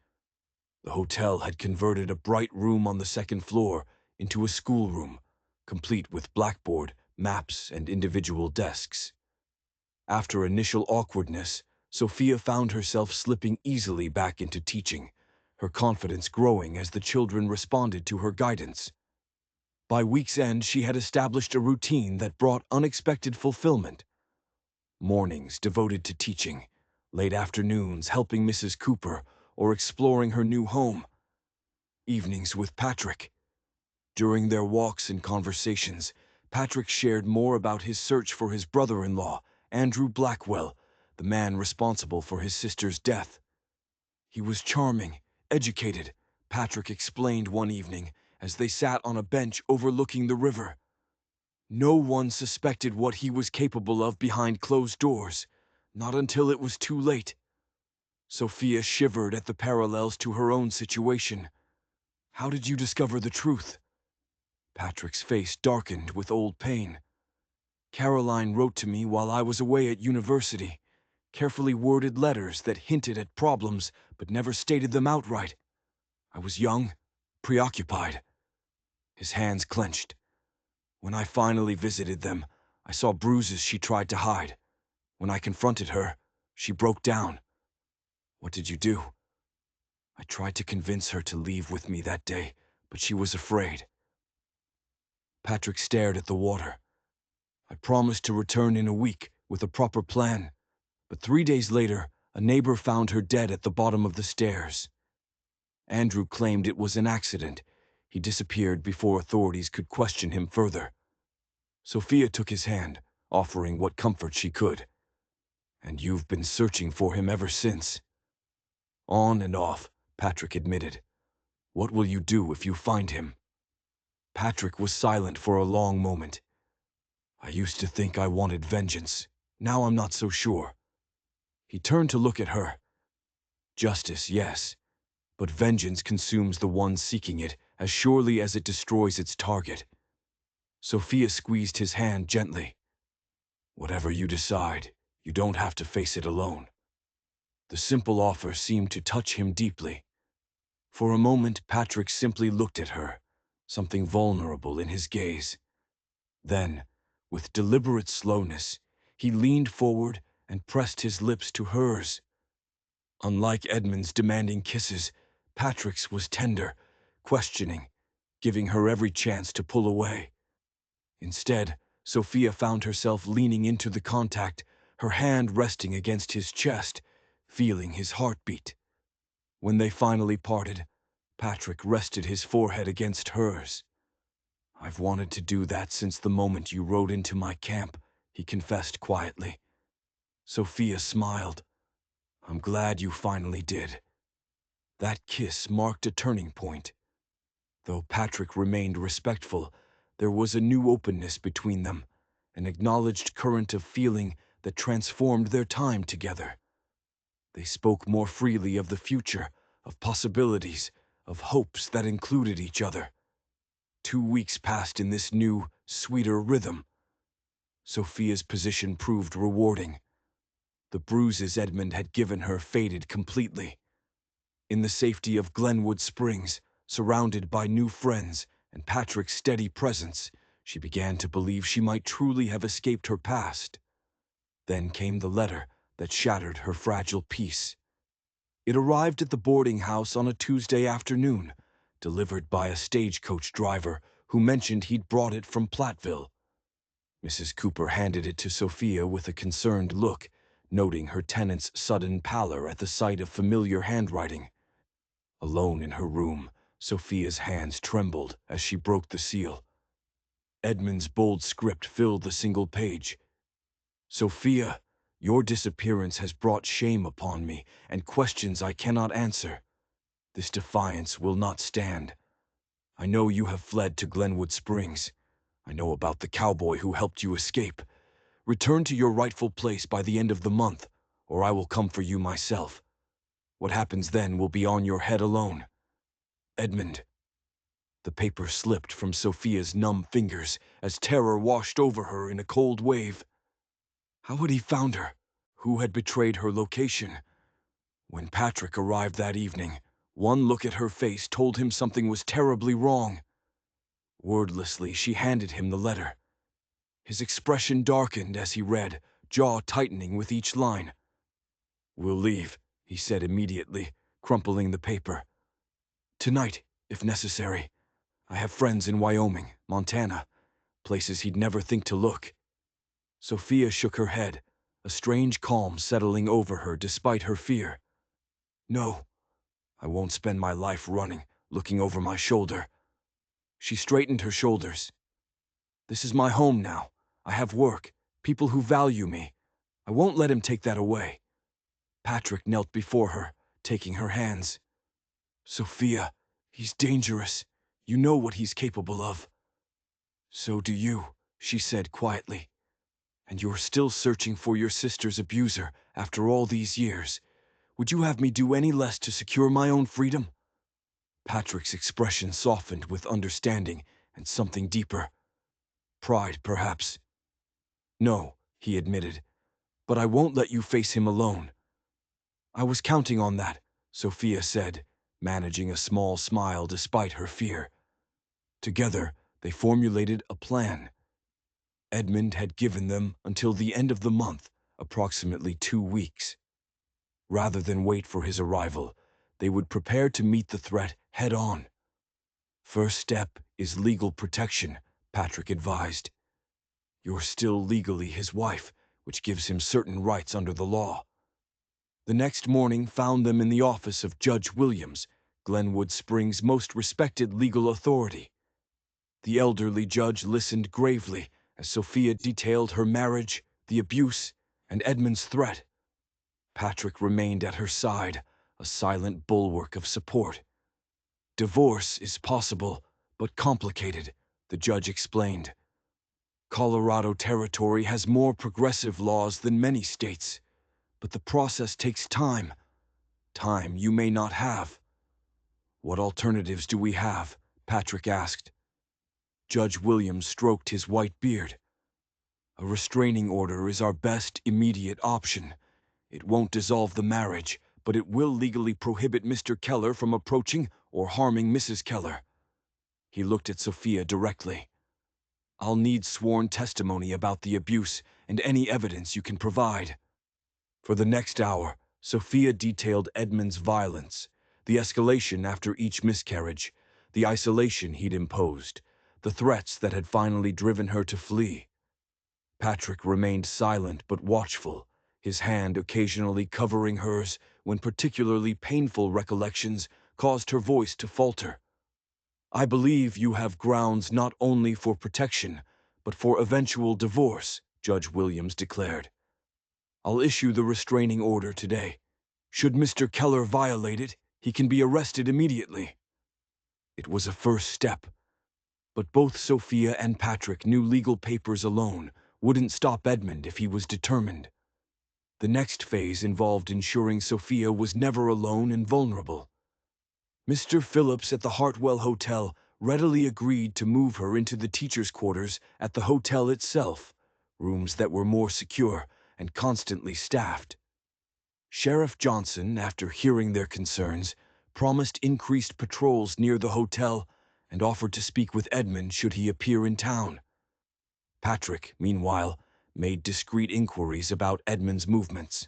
The hotel had converted a bright room on the 2nd floor into a schoolroom, complete with blackboard, maps, and individual desks. After initial awkwardness, Sophia found herself slipping easily back into teaching, her confidence growing as the children responded to her guidance. By week's end, she had established a routine that brought unexpected fulfillment. Mornings devoted to teaching, late afternoons helping Mrs. Cooper or exploring her new home. Evenings with Patrick. During their walks and conversations, Patrick shared more about his search for his brother-in-law, Andrew Blackwell, the man responsible for his sister's death. He was charming, educated, Patrick explained one evening as they sat on a bench overlooking the river. No one suspected what he was capable of behind closed doors, not until it was too late. Sophia shivered at the parallels to her own situation. How did you discover the truth? Patrick's face darkened with old pain. Caroline wrote to me while I was away at university, carefully worded letters that hinted at problems but never stated them outright. I was young, preoccupied. His hands clenched. When I finally visited them, I saw bruises she tried to hide. When I confronted her, she broke down. What did you do? I tried to convince her to leave with me that day, but she was afraid. Patrick stared at the water. I promised to return in a week with a proper plan, but 3 days later, a neighbor found her dead at the bottom of the stairs. Andrew claimed it was an accident. He disappeared before authorities could question him further. Sophia took his hand, offering what comfort she could. And you've been searching for him ever since. On and off, Patrick admitted. What will you do if you find him? Patrick was silent for a long moment. I used to think I wanted vengeance. Now I'm not so sure. He turned to look at her. Justice, yes, but vengeance consumes the one seeking it as surely as it destroys its target. Sophia squeezed his hand gently. Whatever you decide, you don't have to face it alone. The simple offer seemed to touch him deeply. For a moment, Patrick simply looked at her, something vulnerable in his gaze. Then, with deliberate slowness, he leaned forward and pressed his lips to hers. Unlike Edmund's demanding kisses, Patrick's was tender, questioning, giving her every chance to pull away. Instead, Sophia found herself leaning into the contact, her hand resting against his chest, feeling his heartbeat. When they finally parted, Patrick rested his forehead against hers. I've wanted to do that since the moment you rode into my camp, he confessed quietly. Sophia smiled. I'm glad you finally did. That kiss marked a turning point. Though Patrick remained respectful, there was a new openness between them, an acknowledged current of feeling that transformed their time together. They spoke more freely of the future, of possibilities, of hopes that included each other. 2 weeks passed in this new, sweeter rhythm. Sophia's position proved rewarding. The bruises Edmund had given her faded completely. In the safety of Glenwood Springs, surrounded by new friends and Patrick's steady presence, she began to believe she might truly have escaped her past. Then came the letter that shattered her fragile peace. It arrived at the boarding house on a Tuesday afternoon, delivered by a stagecoach driver who mentioned he'd brought it from Platteville. Mrs. Cooper handed it to Sophia with a concerned look, noting her tenant's sudden pallor at the sight of familiar handwriting. Alone in her room, Sophia's hands trembled as she broke the seal. Edmund's bold script filled the single page. Sophia, your disappearance has brought shame upon me and questions I cannot answer. This defiance will not stand. I know you have fled to Glenwood Springs. I know about the cowboy who helped you escape. Return to your rightful place by the end of the month, or I will come for you myself. What happens then will be on your head alone. Edmund. The paper slipped from Sophia's numb fingers as terror washed over her in a cold wave. How had he found her? Who had betrayed her location? When Patrick arrived that evening, one look at her face told him something was terribly wrong. Wordlessly, she handed him the letter. His expression darkened as he read, jaw tightening with each line. "We'll leave," he said immediately, crumpling the paper. "Tonight, if necessary. I have friends in Wyoming, Montana, places he'd never think to look." Sophia shook her head, a strange calm settling over her despite her fear. "No, I won't spend my life running, looking over my shoulder." She straightened her shoulders. "This is my home now. I have work, people who value me. I won't let him take that away." Patrick knelt before her, taking her hands. "Sophia, he's dangerous. You know what he's capable of." "So do you," she said quietly. "And you're still searching for your sister's abuser after all these years. Would you have me do any less to secure my own freedom?" Patrick's expression softened with understanding and something deeper. Pride, perhaps. "No," he admitted, "but I won't let you face him alone." "I was counting on that," Sophia said, managing a small smile despite her fear. Together, they formulated a plan. Edmund had given them until the end of the month, approximately 2 weeks. Rather than wait for his arrival, they would prepare to meet the threat head-on. "First step is legal protection," Patrick advised. "You're still legally his wife, which gives him certain rights under the law." The next morning found them in the office of Judge Williams, Glenwood Springs' most respected legal authority. The elderly judge listened gravely as Sophia detailed her marriage, the abuse, and Edmund's threat. Patrick remained at her side, a silent bulwark of support. "Divorce is possible, but complicated," the judge explained. "Colorado territory has more progressive laws than many states, but the process takes time. Time you may not have." "What alternatives do we have?" Patrick asked. Judge Williams stroked his white beard. "A restraining order is our best immediate option. It won't dissolve the marriage, but it will legally prohibit Mr. Keller from approaching or harming Mrs. Keller." He looked at Sophia directly. "I'll need sworn testimony about the abuse and any evidence you can provide." For the next hour, Sophia detailed Edmund's violence, the escalation after each miscarriage, the isolation he'd imposed, the threats that had finally driven her to flee. Patrick remained silent but watchful, his hand occasionally covering hers when particularly painful recollections caused her voice to falter. "I believe you have grounds not only for protection, but for eventual divorce," Judge Williams declared. "I'll issue the restraining order today. Should Mr. Keller violate it, he can be arrested immediately." It was a first step, but both Sophia and Patrick knew legal papers alone wouldn't stop Edmund if he was determined. The next phase involved ensuring Sophia was never alone and vulnerable. Mr. Phillips at the Hartwell Hotel readily agreed to move her into the teacher's quarters at the hotel itself, rooms that were more secure and constantly staffed. Sheriff Johnson, after hearing their concerns, promised increased patrols near the hotel and offered to speak with Edmund should he appear in town. Patrick, meanwhile, made discreet inquiries about Edmund's movements.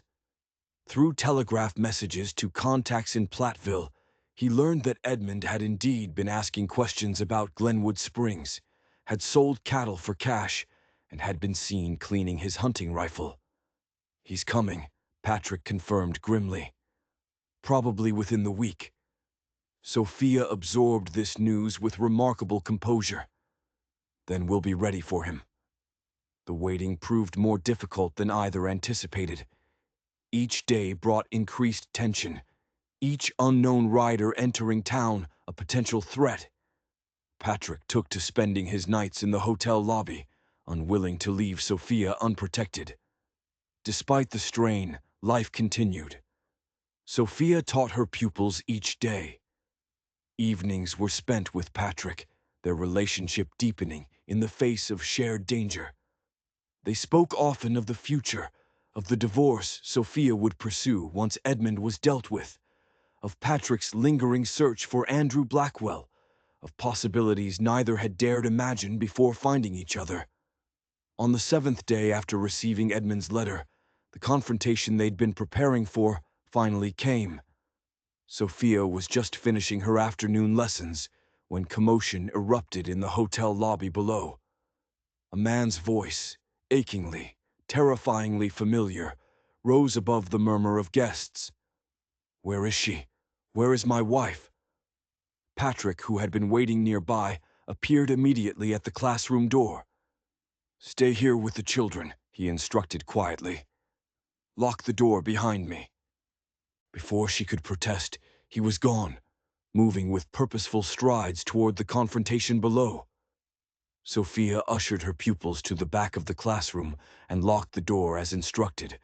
Through telegraph messages to contacts in Platteville, he learned that Edmund had indeed been asking questions about Glenwood Springs, had sold cattle for cash, and had been seen cleaning his hunting rifle. "He's coming," Patrick confirmed grimly. "Probably within the week." Sophia absorbed this news with remarkable composure. "Then we'll be ready for him." The waiting proved more difficult than either anticipated. Each day brought increased tension, each unknown rider entering town a potential threat. Patrick took to spending his nights in the hotel lobby, unwilling to leave Sophia unprotected. Despite the strain, life continued. Sophia taught her pupils each day. Evenings were spent with Patrick, their relationship deepening in the face of shared danger. They spoke often of the future, of the divorce Sophia would pursue once Edmund was dealt with, of Patrick's lingering search for Andrew Blackwell, of possibilities neither had dared imagine before finding each other. On the 7th day after receiving Edmund's letter, the confrontation they'd been preparing for finally came. Sophia was just finishing her afternoon lessons when commotion erupted in the hotel lobby below. A man's voice, achingly, terrifyingly familiar, rose above the murmur of guests. "Where is she? Where is my wife?" Patrick, who had been waiting nearby, appeared immediately at the classroom door. "Stay here with the children," he instructed quietly. "Lock the door behind me." Before she could protest, he was gone, moving with purposeful strides toward the confrontation below. Sophia ushered her pupils to the back of the classroom and locked the door as instructed,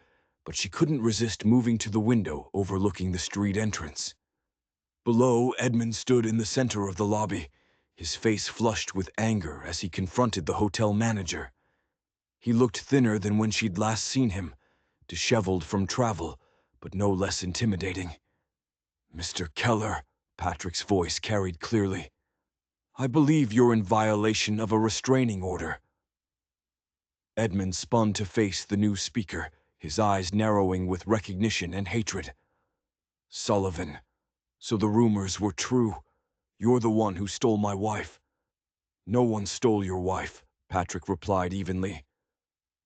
but she couldn't resist moving to the window overlooking the street entrance. Below, Edmund stood in the center of the lobby, his face flushed with anger as he confronted the hotel manager. He looked thinner than when she'd last seen him, disheveled from travel, but no less intimidating. "Mr. Keller," Patrick's voice carried clearly, "I believe you're in violation of a restraining order." Edmund spun to face the new speaker, his eyes narrowing with recognition and hatred. "Sullivan, so the rumors were true. You're the one who stole my wife." "No one stole your wife," Patrick replied evenly.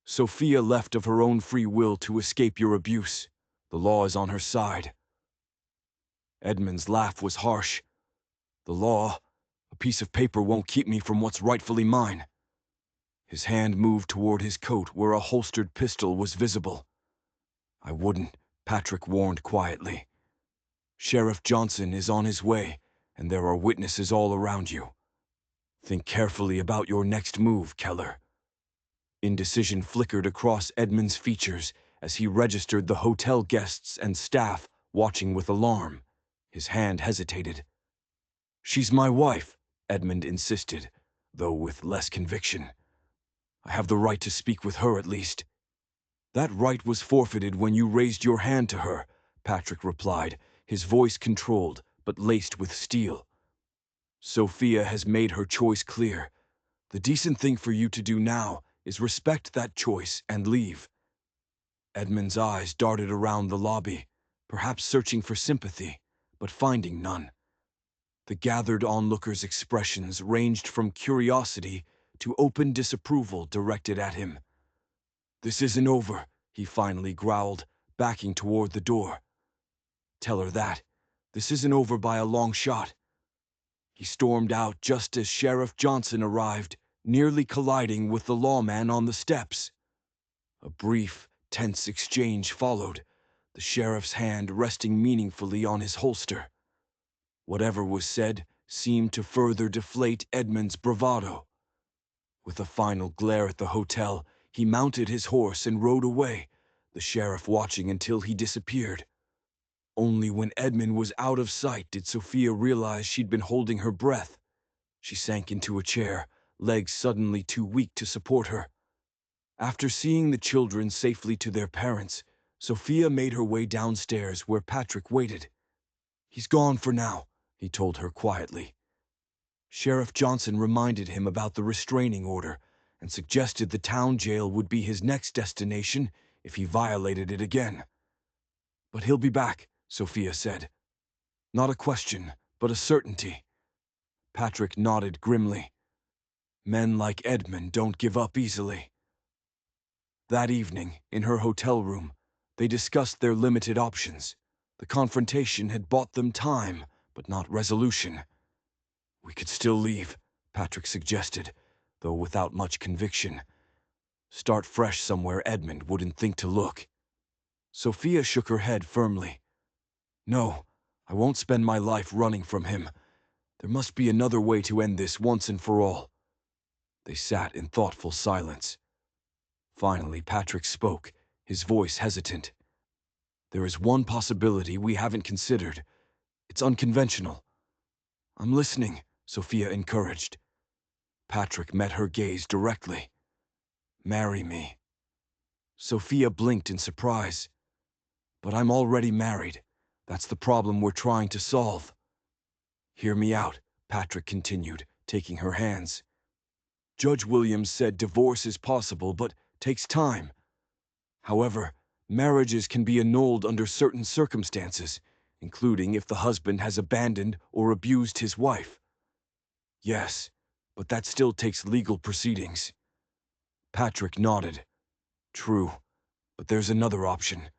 "Sophia left of her own free will to escape your abuse. The law is on her side." Edmund's laugh was harsh. "The law? A piece of paper won't keep me from what's rightfully mine." His hand moved toward his coat where a holstered pistol was visible. "I wouldn't," Patrick warned quietly. "Sheriff Johnson is on his way, and there are witnesses all around you. Think carefully about your next move, Keller." Indecision flickered across Edmund's features as he registered the hotel guests and staff watching with alarm. His hand hesitated. "She's my wife," Edmund insisted, though with less conviction. "I have the right to speak with her at least." "That right was forfeited when you raised your hand to her," Patrick replied, his voice controlled but laced with steel. "Sophia has made her choice clear. The decent thing for you to do now is respect that choice and leave." Edmund's eyes darted around the lobby, perhaps searching for sympathy, but finding none. The gathered onlookers' expressions ranged from curiosity to open disapproval directed at him. "This isn't over," he finally growled, backing toward the door. "Tell her that. This isn't over by a long shot." He stormed out just as Sheriff Johnson arrived, nearly colliding with the lawman on the steps. A brief, tense exchange followed, the sheriff's hand resting meaningfully on his holster. Whatever was said seemed to further deflate Edmund's bravado. With a final glare at the hotel, he mounted his horse and rode away, the sheriff watching until he disappeared. Only when Edmund was out of sight did Sophia realize she'd been holding her breath. She sank into a chair, legs suddenly too weak to support her. After seeing the children safely to their parents, Sophia made her way downstairs where Patrick waited. "He's gone for now," he told her quietly. Sheriff Johnson reminded him about the restraining order and suggested the town jail would be his next destination if he violated it again. "But he'll be back," Sophia said. "Not a question, but a certainty." Patrick nodded grimly. Men like Edmund don't give up easily. That evening, in her hotel room, they discussed their limited options. The confrontation had bought them time, but not resolution. "We could still leave," Patrick suggested, though without much conviction. "Start fresh somewhere Edmund wouldn't think to look." Sophia shook her head firmly. "No, I won't spend my life running from him. There must be another way to end this once and for all." They sat in thoughtful silence. Finally, Patrick spoke, his voice hesitant. "There is one possibility we haven't considered. It's unconventional." "I'm listening," Sophia encouraged. Patrick met her gaze directly. "Marry me." Sophia blinked in surprise. "But I'm already married. That's the problem we're trying to solve." "Hear me out," Patrick continued, taking her hands. "Judge Williams said divorce is possible, but takes time. However, marriages can be annulled under certain circumstances, including if the husband has abandoned or abused his wife." "Yes, but that still takes legal proceedings." Patrick nodded. "True, but there's another option,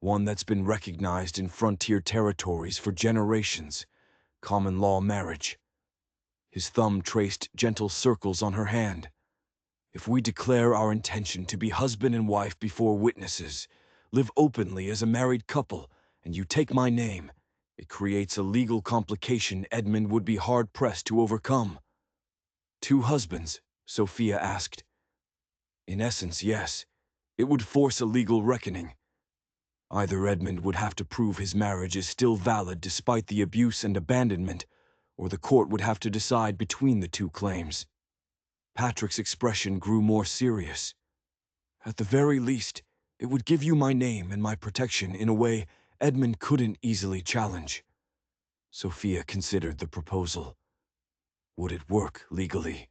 one that's been recognized in frontier territories for generations: common law marriage." His thumb traced gentle circles on her hand. "If we declare our intention to be husband and wife before witnesses, live openly as a married couple, and you take my name, it creates a legal complication Edmund would be hard-pressed to overcome." "Two husbands?" Sophia asked. "In essence, yes. It would force a legal reckoning. Either Edmund would have to prove his marriage is still valid despite the abuse and abandonment, or the court would have to decide between the two claims." Patrick's expression grew more serious. "At the very least, it would give you my name and my protection in a way Edmund couldn't easily challenge." Sophia considered the proposal. "Would it work legally?"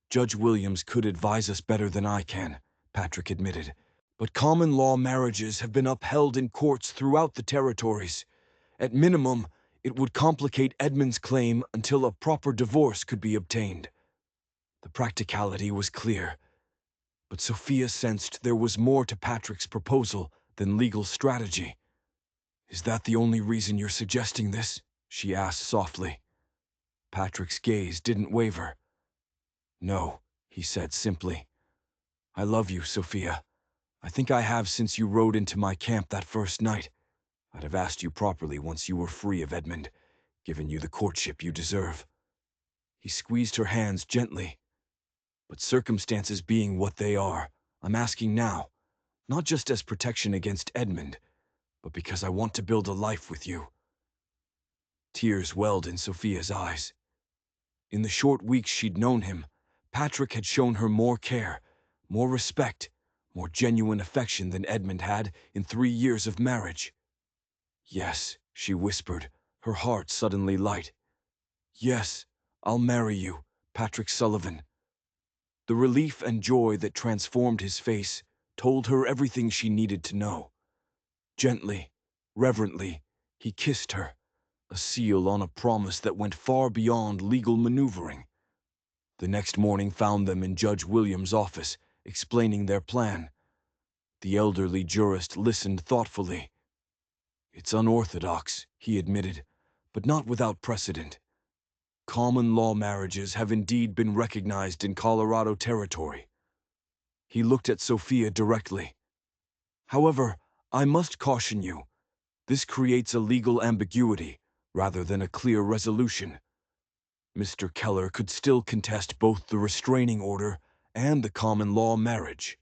"Judge Williams could advise us better than I can," Patrick admitted. "But common law marriages have been upheld in courts throughout the territories. At minimum, it would complicate Edmund's claim until a proper divorce could be obtained." The practicality was clear, but Sophia sensed there was more to Patrick's proposal than legal strategy. "Is that the only reason you're suggesting this?" she asked softly. Patrick's gaze didn't waver. "No," he said simply. "I love you, Sophia. I think I have since you rode into my camp that first night. I'd have asked you properly once you were free of Edmund, given you the courtship you deserve." He squeezed her hands gently. "But circumstances being what they are, I'm asking now, not just as protection against Edmund, but because I want to build a life with you." Tears welled in Sophia's eyes. In the short weeks she'd known him, Patrick had shown her more care, more respect, more genuine affection than Edmund had in 3 years of marriage. "Yes," she whispered, her heart suddenly light. "Yes, I'll marry you, Patrick Sullivan." The relief and joy that transformed his face told her everything she needed to know. Gently, reverently, he kissed her, a seal on a promise that went far beyond legal maneuvering. The next morning found them in Judge Williams' office, explaining their plan. The elderly jurist listened thoughtfully. "It's unorthodox," he admitted, "but not without precedent. Common law marriages have indeed been recognized in Colorado territory." He looked at Sophia directly. "However, I must caution you. This creates a legal ambiguity rather than a clear resolution. Mr. Keller could still contest both the restraining order and the common law marriage."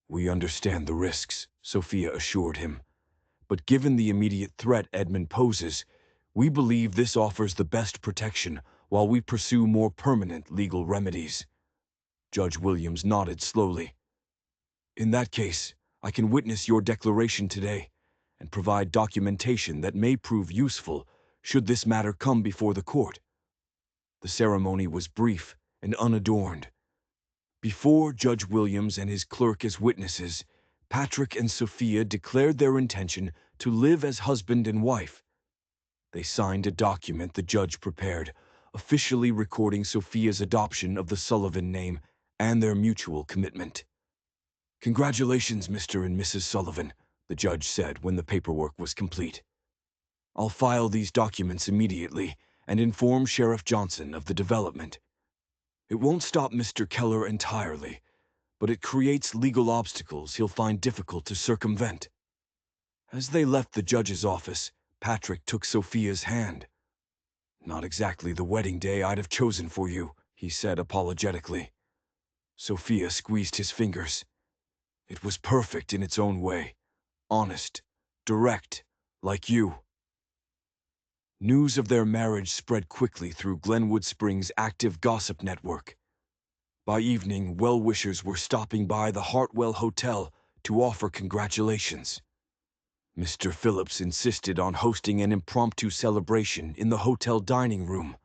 "We understand the risks," Sophia assured him. "But given the immediate threat Edmund poses, we believe this offers the best protection while we pursue more permanent legal remedies." Judge Williams nodded slowly. "In that case, I can witness your declaration today and provide documentation that may prove useful should this matter come before the court." The ceremony was brief and unadorned. Before Judge Williams and his clerk as witnesses, Patrick and Sophia declared their intention to live as husband and wife. They signed a document the judge prepared, officially recording Sophia's adoption of the Sullivan name and their mutual commitment. "Congratulations, Mr. and Mrs. Sullivan," the judge said when the paperwork was complete. "I'll file these documents immediately and inform Sheriff Johnson of the development. It won't stop Mr. Keller entirely, but it creates legal obstacles he'll find difficult to circumvent." As they left the judge's office, Patrick took Sophia's hand. "Not exactly the wedding day I'd have chosen for you," he said apologetically. Sophia squeezed his fingers. It was perfect in its own way. Honest, direct, like you. News of their marriage spread quickly through Glenwood Springs' active gossip network. By evening, well-wishers were stopping by the Hartwell Hotel to offer congratulations. Mr. Phillips insisted on hosting an impromptu celebration in the hotel dining room.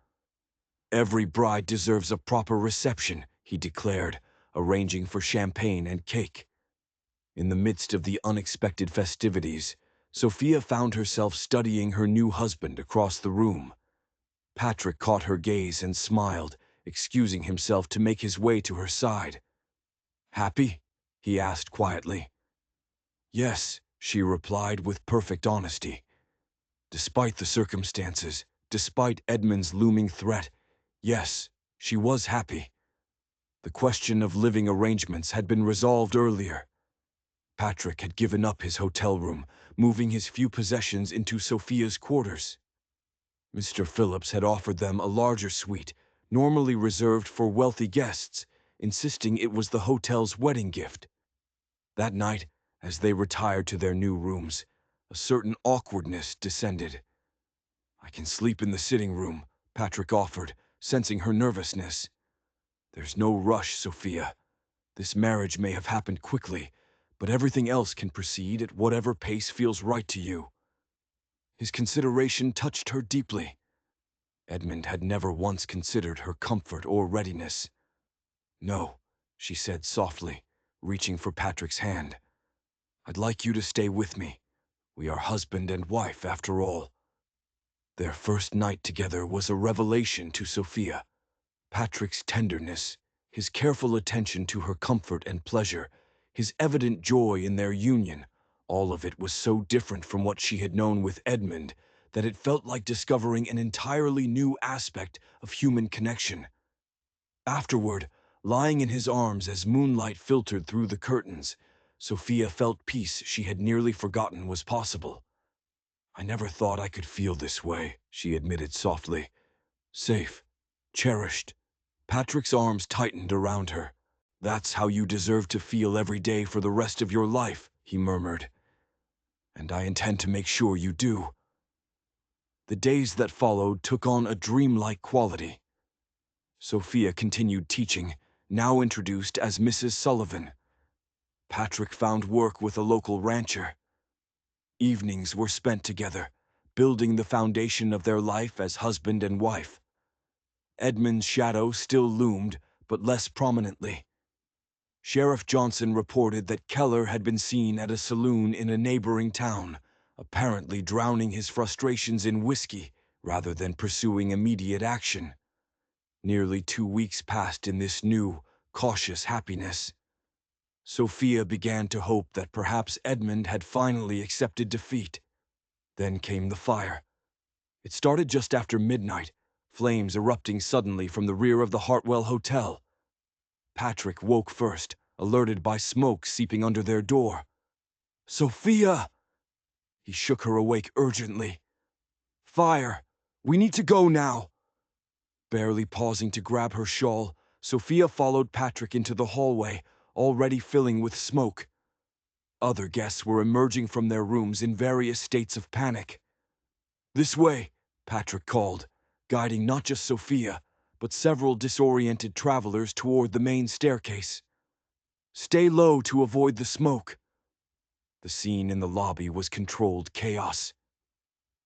Every bride deserves a proper reception, he declared, arranging for champagne and cake. In the midst of the unexpected festivities, Sophia found herself studying her new husband across the room. Patrick caught her gaze and smiled, excusing himself to make his way to her side. "Happy?" he asked quietly. "Yes," she replied with perfect honesty. Despite the circumstances, despite Edmund's looming threat, yes, she was happy. The question of living arrangements had been resolved earlier. Patrick had given up his hotel room, moving his few possessions into Sophia's quarters. Mr. Phillips had offered them a larger suite, normally reserved for wealthy guests, insisting it was the hotel's wedding gift. That night, as they retired to their new rooms, a certain awkwardness descended. "I can sleep in the sitting room," Patrick offered, sensing her nervousness. "There's no rush, Sophia. This marriage may have happened quickly, but everything else can proceed at whatever pace feels right to you." His consideration touched her deeply. Edmund had never once considered her comfort or readiness. "No," she said softly, reaching for Patrick's hand. "I'd like you to stay with me. We are husband and wife, after all." Their first night together was a revelation to Sophia. Patrick's tenderness, his careful attention to her comfort and pleasure, his evident joy in their union, all of it was so different from what she had known with Edmund that it felt like discovering an entirely new aspect of human connection. Afterward, lying in his arms as moonlight filtered through the curtains, Sophia felt peace she had nearly forgotten was possible. "I never thought I could feel this way," she admitted softly. "Safe, cherished." Patrick's arms tightened around her. "That's how you deserve to feel every day for the rest of your life," he murmured. "And I intend to make sure you do." The days that followed took on a dreamlike quality. Sophia continued teaching, now introduced as Mrs. Sullivan. Patrick found work with a local rancher. Evenings were spent together, building the foundation of their life as husband and wife. Edmund's shadow still loomed, but less prominently. Sheriff Johnson reported that Keller had been seen at a saloon in a neighboring town, apparently drowning his frustrations in whiskey rather than pursuing immediate action. Nearly 2 weeks passed in this new, cautious happiness. Sophia began to hope that perhaps Edmund had finally accepted defeat. Then came the fire. It started just after midnight, flames erupting suddenly from the rear of the Hartwell Hotel. Patrick woke first, alerted by smoke seeping under their door. "Sophia!" He shook her awake urgently. "Fire! We need to go now!" Barely pausing to grab her shawl, Sophia followed Patrick into the hallway, already filling with smoke. Other guests were emerging from their rooms in various states of panic. "This way," Patrick called, guiding not just Sophia, but several disoriented travelers toward the main staircase. "Stay low to avoid the smoke." The scene in the lobby was controlled chaos.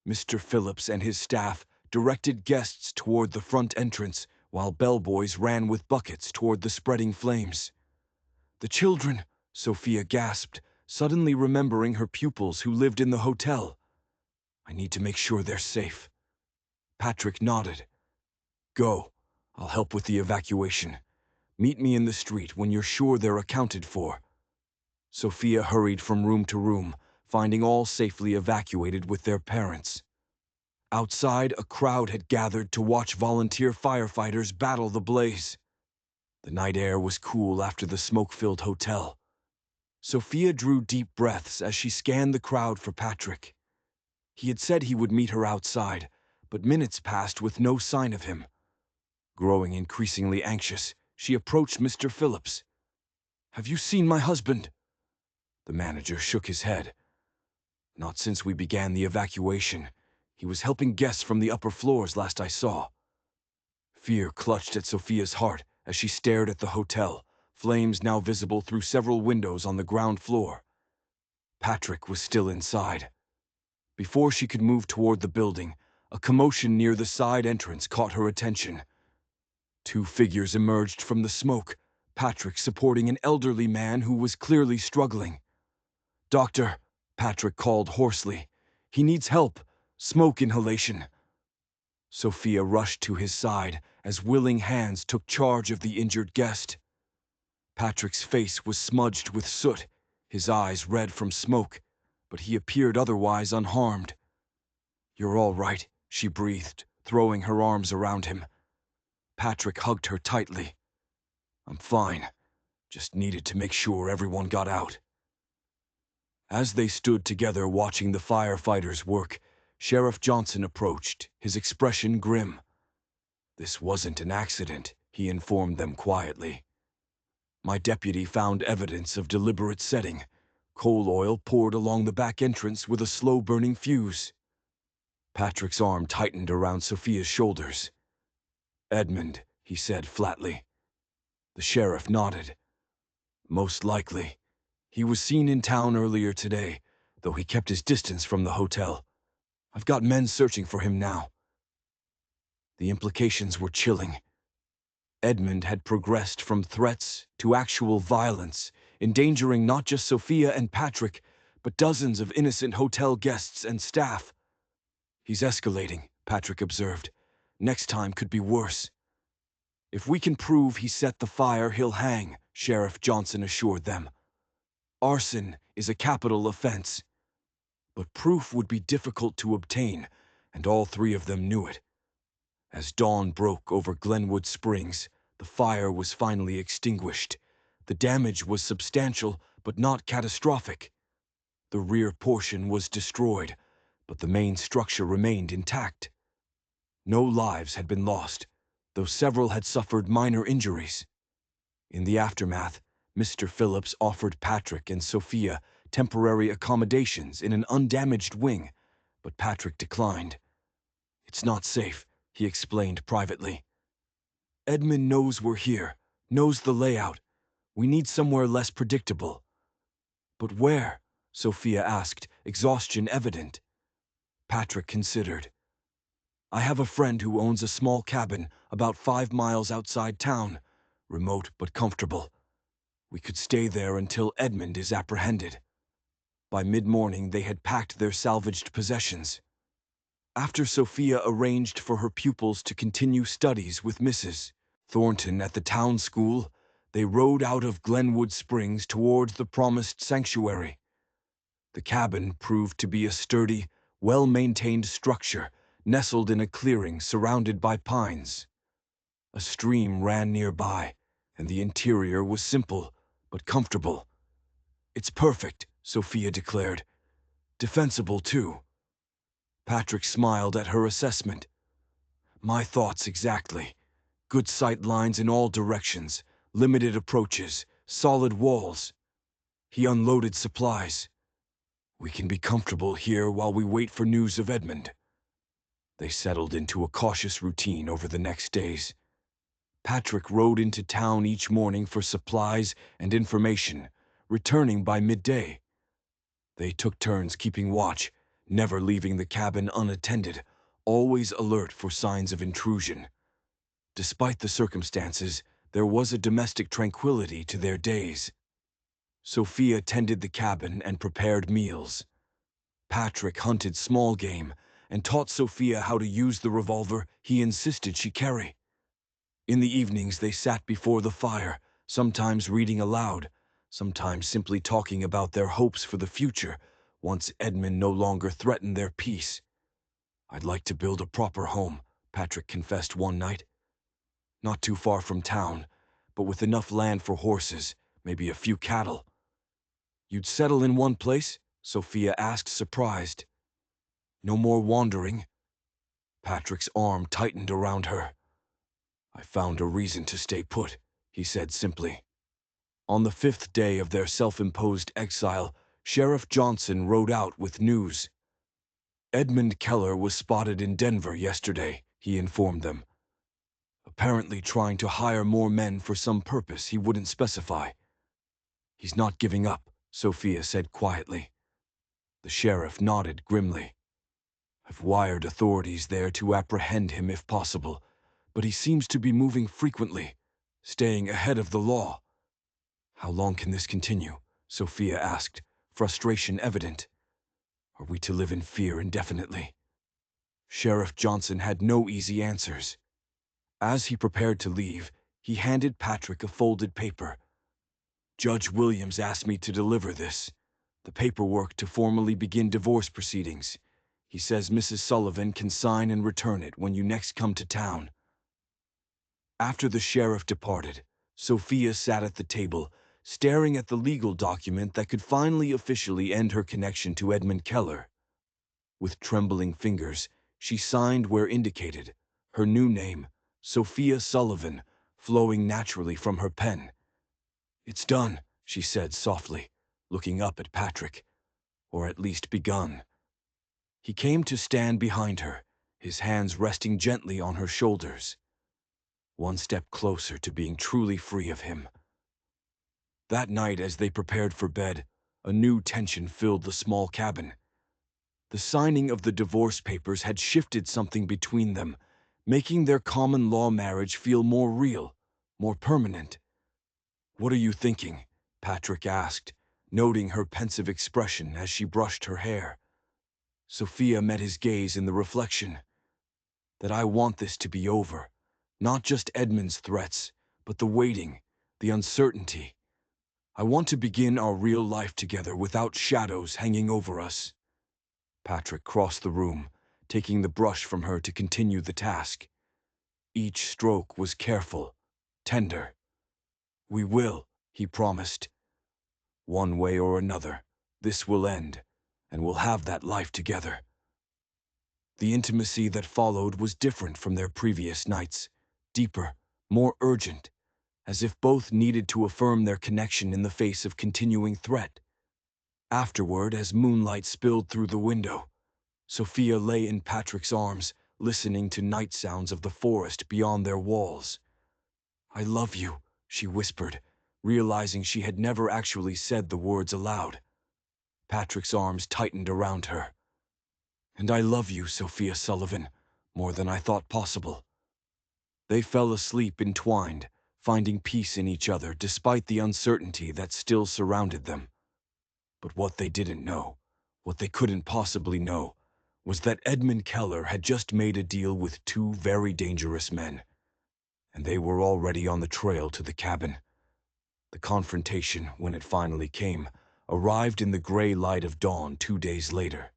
Mr. Phillips and his staff directed guests toward the front entrance, while bellboys ran with buckets toward the spreading flames. "The children," Sophia gasped, suddenly remembering her pupils who lived in the hotel. "I need to make sure they're safe." Patrick nodded. "Go. I'll help with the evacuation. Meet me in the street when you're sure they're accounted for." Sophia hurried from room to room, finding all safely evacuated with their parents. Outside, a crowd had gathered to watch volunteer firefighters battle the blaze. The night air was cool after the smoke-filled hotel. Sophia drew deep breaths as she scanned the crowd for Patrick. He had said he would meet her outside, but minutes passed with no sign of him. Growing increasingly anxious, she approached Mr. Phillips. "Have you seen my husband?" The manager shook his head. "Not since we began the evacuation. He was helping guests from the upper floors last I saw." Fear clutched at Sophia's heart as she stared at the hotel, flames now visible through several windows on the ground floor. Patrick was still inside. Before she could move toward the building, a commotion near the side entrance caught her attention. Two figures emerged from the smoke, Patrick supporting an elderly man who was clearly struggling. "Doctor," Patrick called hoarsely. "He needs help. Smoke inhalation." Sophia rushed to his side as willing hands took charge of the injured guest. Patrick's face was smudged with soot, his eyes red from smoke, but he appeared otherwise unharmed. "You're all right," she breathed, throwing her arms around him. Patrick hugged her tightly. "I'm fine. Just needed to make sure everyone got out." As they stood together watching the firefighters work, Sheriff Johnson approached, his expression grim. "This wasn't an accident," he informed them quietly. "My deputy found evidence of deliberate setting. Coal oil poured along the back entrance with a slow-burning fuse." Patrick's arm tightened around Sophia's shoulders. "Edmund," he said flatly. The sheriff nodded. "Most likely. He was seen in town earlier today, though he kept his distance from the hotel. I've got men searching for him now." The implications were chilling. Edmund had progressed from threats to actual violence, endangering not just Sophia and Patrick, but dozens of innocent hotel guests and staff. "He's escalating," Patrick observed. "Next time could be worse." "If we can prove he set the fire, he'll hang," Sheriff Johnson assured them. "Arson is a capital offense." But proof would be difficult to obtain, and all three of them knew it. As dawn broke over Glenwood Springs, the fire was finally extinguished. The damage was substantial, but not catastrophic. The rear portion was destroyed, but the main structure remained intact. No lives had been lost, though several had suffered minor injuries. In the aftermath, Mr. Phillips offered Patrick and Sophia temporary accommodations in an undamaged wing, but Patrick declined. "It's not safe," he explained privately. "Edmund knows we're here, knows the layout. We need somewhere less predictable." "But where?" Sophia asked, exhaustion evident. Patrick considered. "I have a friend who owns a small cabin about 5 miles outside town, remote but comfortable. We could stay there until Edmund is apprehended." By mid-morning they had packed their salvaged possessions. After Sophia arranged for her pupils to continue studies with Mrs. Thornton at the town school, they rode out of Glenwood Springs towards the promised sanctuary. The cabin proved to be a sturdy, well-maintained structure nestled in a clearing surrounded by pines. A stream ran nearby, and the interior was simple but comfortable. "It's perfect," Sophia declared. "Defensible, too." Patrick smiled at her assessment. "My thoughts exactly. Good sight lines in all directions, limited approaches, solid walls." He unloaded supplies. "We can be comfortable here while we wait for news of Edmund." They settled into a cautious routine over the next days. Patrick rode into town each morning for supplies and information, returning by midday. They took turns keeping watch, never leaving the cabin unattended, always alert for signs of intrusion. Despite the circumstances, there was a domestic tranquility to their days. Sophia tended the cabin and prepared meals. Patrick hunted small game and taught Sophia how to use the revolver he insisted she carry. In the evenings they sat before the fire, sometimes reading aloud, sometimes simply talking about their hopes for the future, once Edmund no longer threatened their peace. "I'd like to build a proper home," Patrick confessed one night. "Not too far from town, but with enough land for horses, maybe a few cattle." "You'd settle in one place?" Sophia asked, surprised. "No more wandering?" Patrick's arm tightened around her. "I found a reason to stay put," he said simply. On the 5th day of their self-imposed exile, Sheriff Johnson rode out with news. "Edmund Keller was spotted in Denver yesterday," he informed them. "Apparently trying to hire more men for some purpose he wouldn't specify." "He's not giving up," Sophia said quietly. The sheriff nodded grimly. "I've wired authorities there to apprehend him if possible, but he seems to be moving frequently, staying ahead of the law." "How long can this continue?" Sophia asked, frustration evident. "Are we to live in fear indefinitely?" Sheriff Johnson had no easy answers. As he prepared to leave, he handed Patrick a folded paper. "Judge Williams asked me to deliver this. The paperwork to formally begin divorce proceedings. He says Mrs. Sullivan can sign and return it when you next come to town." After the sheriff departed, Sophia sat at the table, staring at the legal document that could finally officially end her connection to Edmund Keller. With trembling fingers, she signed where indicated, her new name, Sophia Sullivan, flowing naturally from her pen. "It's done," she said softly, looking up at Patrick. "Or at least begun." He came to stand behind her, his hands resting gently on her shoulders. One step closer to being truly free of him. That night, as they prepared for bed, a new tension filled the small cabin. The signing of the divorce papers had shifted something between them, making their common law marriage feel more real, more permanent. "What are you thinking?" Patrick asked, noting her pensive expression as she brushed her hair. Sophia met his gaze in the reflection. "That I want this to be over. Not just Edmund's threats, but the waiting, the uncertainty. I want to begin our real life together without shadows hanging over us." Patrick crossed the room, taking the brush from her to continue the task. Each stroke was careful, tender. "We will," he promised. "One way or another, this will end, and we'll have that life together." The intimacy that followed was different from their previous nights, deeper, more urgent, as if both needed to affirm their connection in the face of continuing threat. Afterward, as moonlight spilled through the window, Sophia lay in Patrick's arms, listening to night sounds of the forest beyond their walls. "I love you," she whispered, realizing she had never actually said the words aloud. Patrick's arms tightened around her. "And I love you, Sophia Sullivan, more than I thought possible." They fell asleep entwined, finding peace in each other despite the uncertainty that still surrounded them. But what they didn't know, what they couldn't possibly know, was that Edmund Keller had just made a deal with two very dangerous men, and they were already on the trail to the cabin. The confrontation, when it finally came, arrived in the gray light of dawn 2 days later.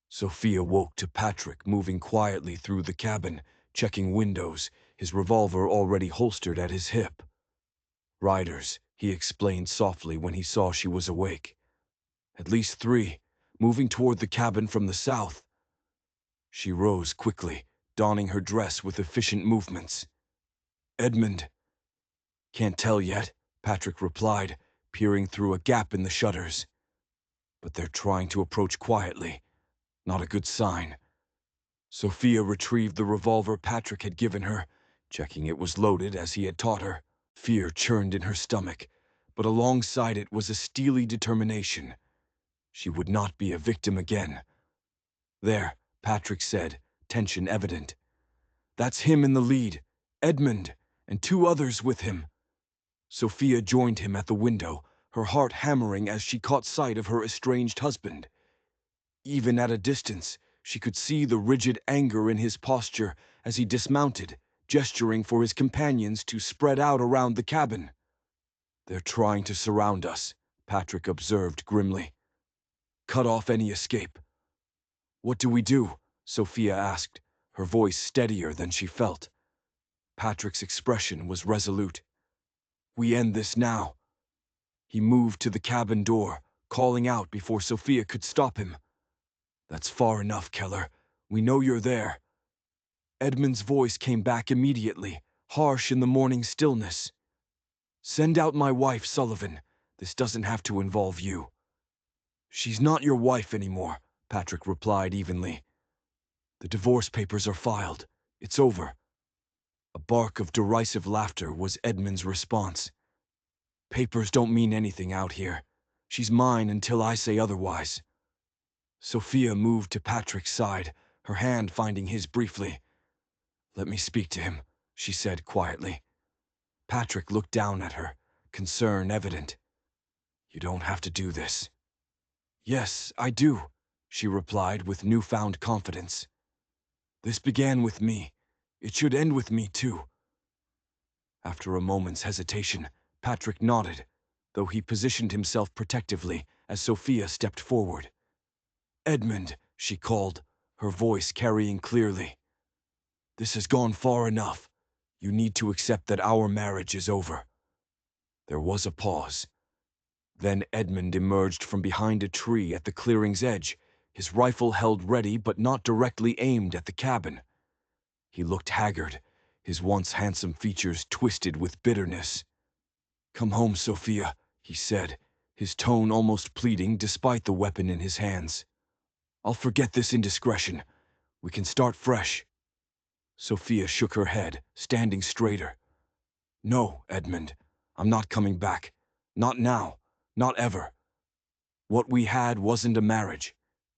Sophia woke to Patrick moving quietly through the cabin, checking windows, his revolver already holstered at his hip. "Riders," he explained softly when he saw she was awake. "At least 3, moving toward the cabin from the south." She rose quickly, donning her dress with efficient movements. "Edmund?" "Can't tell yet," Patrick replied, peering through a gap in the shutters. "But they're trying to approach quietly. Not a good sign." Sophia retrieved the revolver Patrick had given her, checking it was loaded as he had taught her. Fear churned in her stomach, but alongside it was a steely determination. She would not be a victim again. "There," Patrick said, tension evident. "That's him in the lead, Edmund, and 2 others with him." Sophia joined him at the window, her heart hammering as she caught sight of her estranged husband. Even at a distance, she could see the rigid anger in his posture as he dismounted, gesturing for his companions to spread out around the cabin. "They're trying to surround us," Patrick observed grimly. "Cut off any escape." "What do we do?" Sophia asked, her voice steadier than she felt. Patrick's expression was resolute. "We end this now." He moved to the cabin door, calling out before Sophia could stop him. "That's far enough, Keller. We know you're there." Edmund's voice came back immediately, harsh in the morning stillness. "Send out my wife, Sullivan. This doesn't have to involve you." "She's not your wife anymore," Patrick replied evenly. "The divorce papers are filed. It's over." A bark of derisive laughter was Edmund's response. "Papers don't mean anything out here. She's mine until I say otherwise." Sophia moved to Patrick's side, her hand finding his briefly. "Let me speak to him," she said quietly. Patrick looked down at her, concern evident. "You don't have to do this." "Yes, I do," she replied with newfound confidence. "This began with me. It should end with me, too." After a moment's hesitation, Patrick nodded, though he positioned himself protectively as Sophia stepped forward. "Edmund," she called, her voice carrying clearly. "This has gone far enough. You need to accept that our marriage is over." There was a pause. Then Edmund emerged from behind a tree at the clearing's edge, his rifle held ready but not directly aimed at the cabin. He looked haggard, his once handsome features twisted with bitterness. "Come home, Sophia," he said, his tone almost pleading despite the weapon in his hands. "I'll forget this indiscretion. We can start fresh." Sophia shook her head, standing straighter. "No, Edmund, I'm not coming back. Not now. Not ever. What we had wasn't a marriage.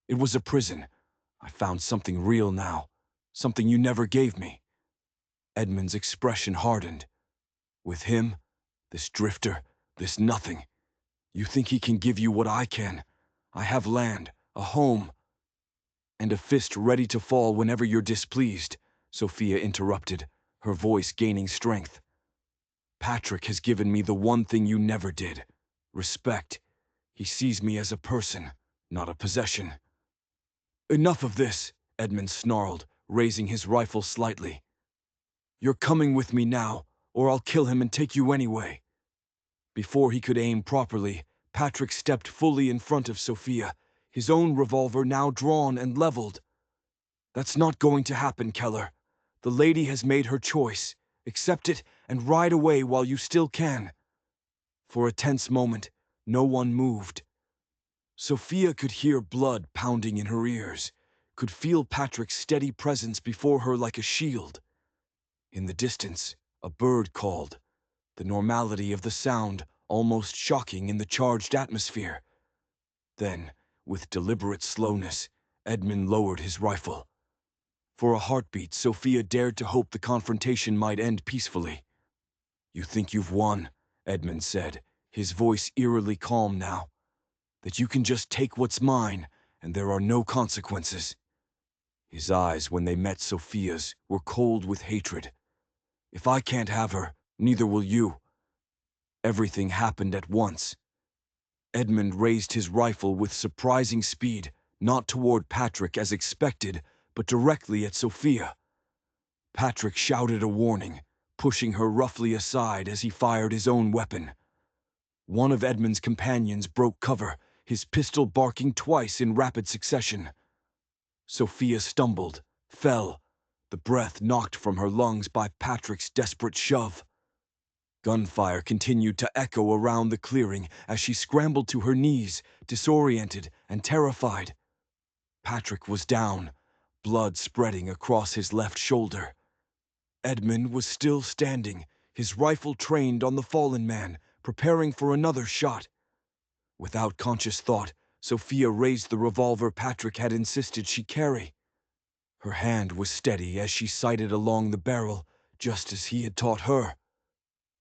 It was a prison. I found something real now. Something you never gave me." Edmund's expression hardened. "With him, this drifter, this nothing, you think he can give you what I can? I have land, a home, and a fist ready to fall whenever you're displeased," Sophia interrupted, her voice gaining strength. "Patrick has given me the one thing you never did: respect. He sees me as a person, not a possession." "Enough of this," Edmund snarled, raising his rifle slightly. "You're coming with me now, or I'll kill him and take you anyway." Before he could aim properly, Patrick stepped fully in front of Sophia, his own revolver now drawn and leveled. "That's not going to happen, Keller. The lady has made her choice. Accept it and ride away while you still can." For a tense moment, no one moved. Sophia could hear blood pounding in her ears, could feel Patrick's steady presence before her like a shield. In the distance, a bird called, the normality of the sound almost shocking in the charged atmosphere. Then, with deliberate slowness, Edmund lowered his rifle. For a heartbeat, Sophia dared to hope the confrontation might end peacefully. "You think you've won," Edmund said, his voice eerily calm now. "That you can just take what's mine, and there are no consequences." His eyes, when they met Sophia's, were cold with hatred. "If I can't have her, neither will you." Everything happened at once. Edmund raised his rifle with surprising speed, not toward Patrick as expected, but directly at Sophia. Patrick shouted a warning, pushing her roughly aside as he fired his own weapon. One of Edmund's companions broke cover, his pistol barking twice in rapid succession. Sophia stumbled, fell, the breath knocked from her lungs by Patrick's desperate shove. Gunfire continued to echo around the clearing as she scrambled to her knees, disoriented and terrified. Patrick was down, blood spreading across his left shoulder. Edmund was still standing, his rifle trained on the fallen man, preparing for another shot. Without conscious thought, Sophia raised the revolver Patrick had insisted she carry. Her hand was steady as she sighted along the barrel, just as he had taught her.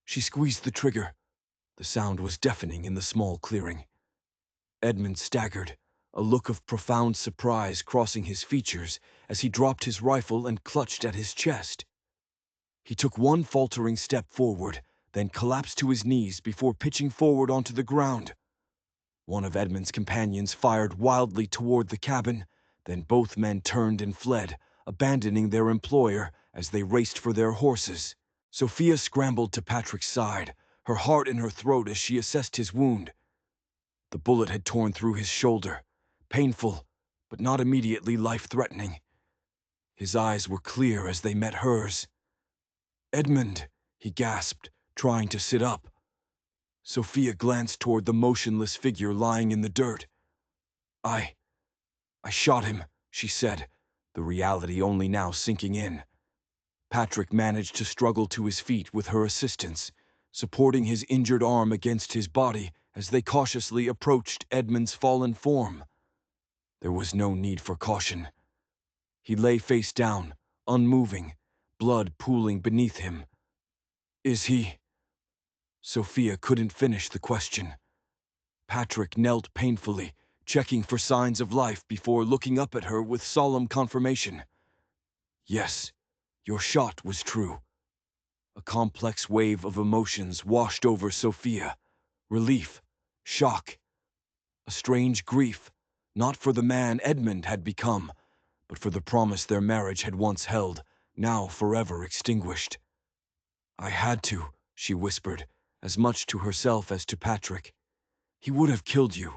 She squeezed the trigger. The sound was deafening in the small clearing. Edmund staggered, a look of profound surprise crossing his features as he dropped his rifle and clutched at his chest. He took one faltering step forward, then collapsed to his knees before pitching forward onto the ground. One of Edmund's companions fired wildly toward the cabin, then both men turned and fled, abandoning their employer as they raced for their horses. Sophia scrambled to Patrick's side, her heart in her throat as she assessed his wound. The bullet had torn through his shoulder, painful, but not immediately life-threatening. His eyes were clear as they met hers. Edmund, he gasped, trying to sit up. Sophia glanced toward the motionless figure lying in the dirt. I shot him, she said, the reality only now sinking in. Patrick managed to struggle to his feet with her assistance, supporting his injured arm against his body as they cautiously approached Edmund's fallen form. There was no need for caution. He lay face down, unmoving, blood pooling beneath him. Is he? Sophia couldn't finish the question. Patrick knelt painfully, checking for signs of life before looking up at her with solemn confirmation. Yes, your shot was true. A complex wave of emotions washed over Sophia. Relief, shock, a strange grief, not for the man Edmund had become, but for the promise their marriage had once held, now forever extinguished. I had to, she whispered, as much to herself as to Patrick. He would have killed you,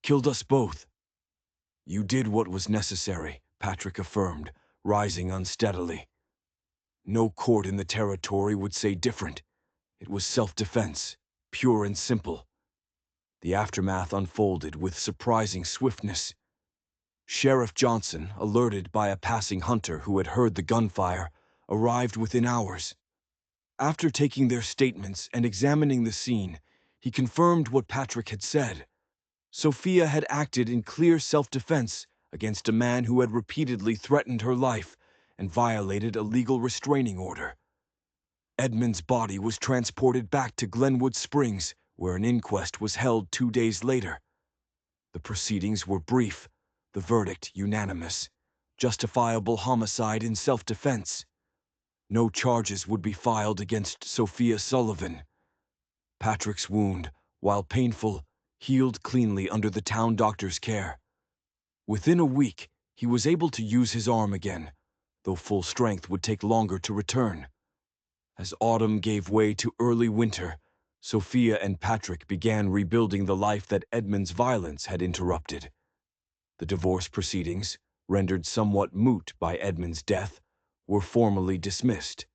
killed us both. You did what was necessary, Patrick affirmed, rising unsteadily. No court in the territory would say different. It was self-defense, pure and simple. The aftermath unfolded with surprising swiftness. Sheriff Johnson, alerted by a passing hunter who had heard the gunfire, arrived within hours. After taking their statements and examining the scene, he confirmed what Patrick had said. Sophia had acted in clear self-defense against a man who had repeatedly threatened her life and violated a legal restraining order. Edmund's body was transported back to Glenwood Springs, where an inquest was held 2 days later. The proceedings were brief, the verdict unanimous. Justifiable homicide in self-defense. No charges would be filed against Sophia Sullivan. Patrick's wound, while painful, healed cleanly under the town doctor's care. Within a week, he was able to use his arm again, though full strength would take longer to return. As autumn gave way to early winter, Sophia and Patrick began rebuilding the life that Edmund's violence had interrupted. The divorce proceedings, rendered somewhat moot by Edmund's death, were formally dismissed.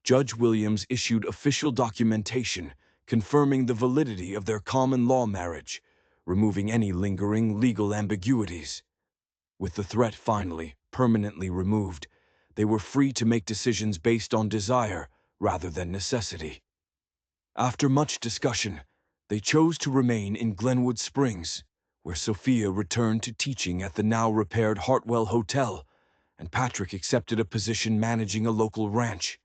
Judge Williams issued official documentation confirming the validity of their common law marriage, removing any lingering legal ambiguities. With the threat finally, permanently removed, they were free to make decisions based on desire rather than necessity. After much discussion, they chose to remain in Glenwood Springs, where Sophia returned to teaching at the now-repaired Hartwell Hotel, and Patrick accepted a position managing a local ranch.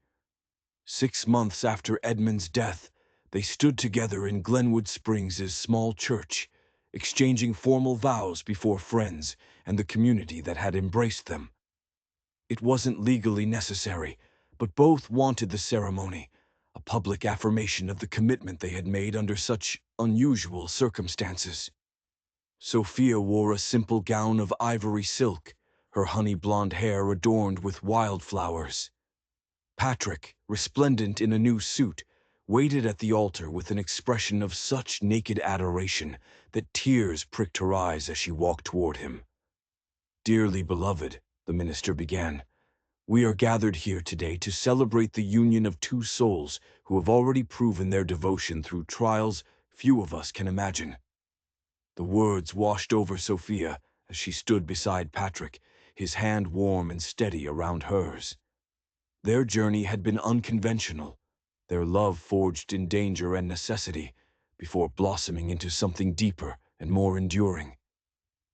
6 months after Edmund's death, they stood together in Glenwood Springs' small church, exchanging formal vows before friends and the community that had embraced them. It wasn't legally necessary, but both wanted the ceremony, a public affirmation of the commitment they had made under such unusual circumstances. Sophia wore a simple gown of ivory silk, her honey-blonde hair adorned with wildflowers. Patrick, resplendent in a new suit, waited at the altar with an expression of such naked adoration that tears pricked her eyes as she walked toward him. Dearly beloved, the minister began, we are gathered here today to celebrate the union of two souls who have already proven their devotion through trials few of us can imagine. The words washed over Sophia as she stood beside Patrick, his hand warm and steady around hers. Their journey had been unconventional, their love forged in danger and necessity, before blossoming into something deeper and more enduring.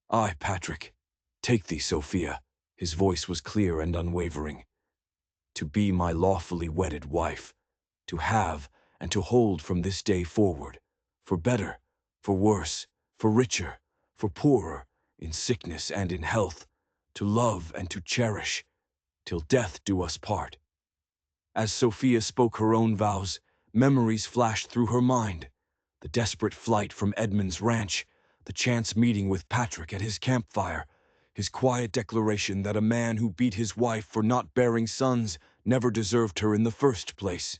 I, Patrick, take thee, Sophia, his voice was clear and unwavering, to be my lawfully wedded wife, to have and to hold from this day forward, for better, for worse, for richer, for poorer, in sickness and in health, to love and to cherish, till death do us part. As Sophia spoke her own vows, memories flashed through her mind. The desperate flight from Edmund's ranch, the chance meeting with Patrick at his campfire, his quiet declaration that a man who beat his wife for not bearing sons never deserved her in the first place.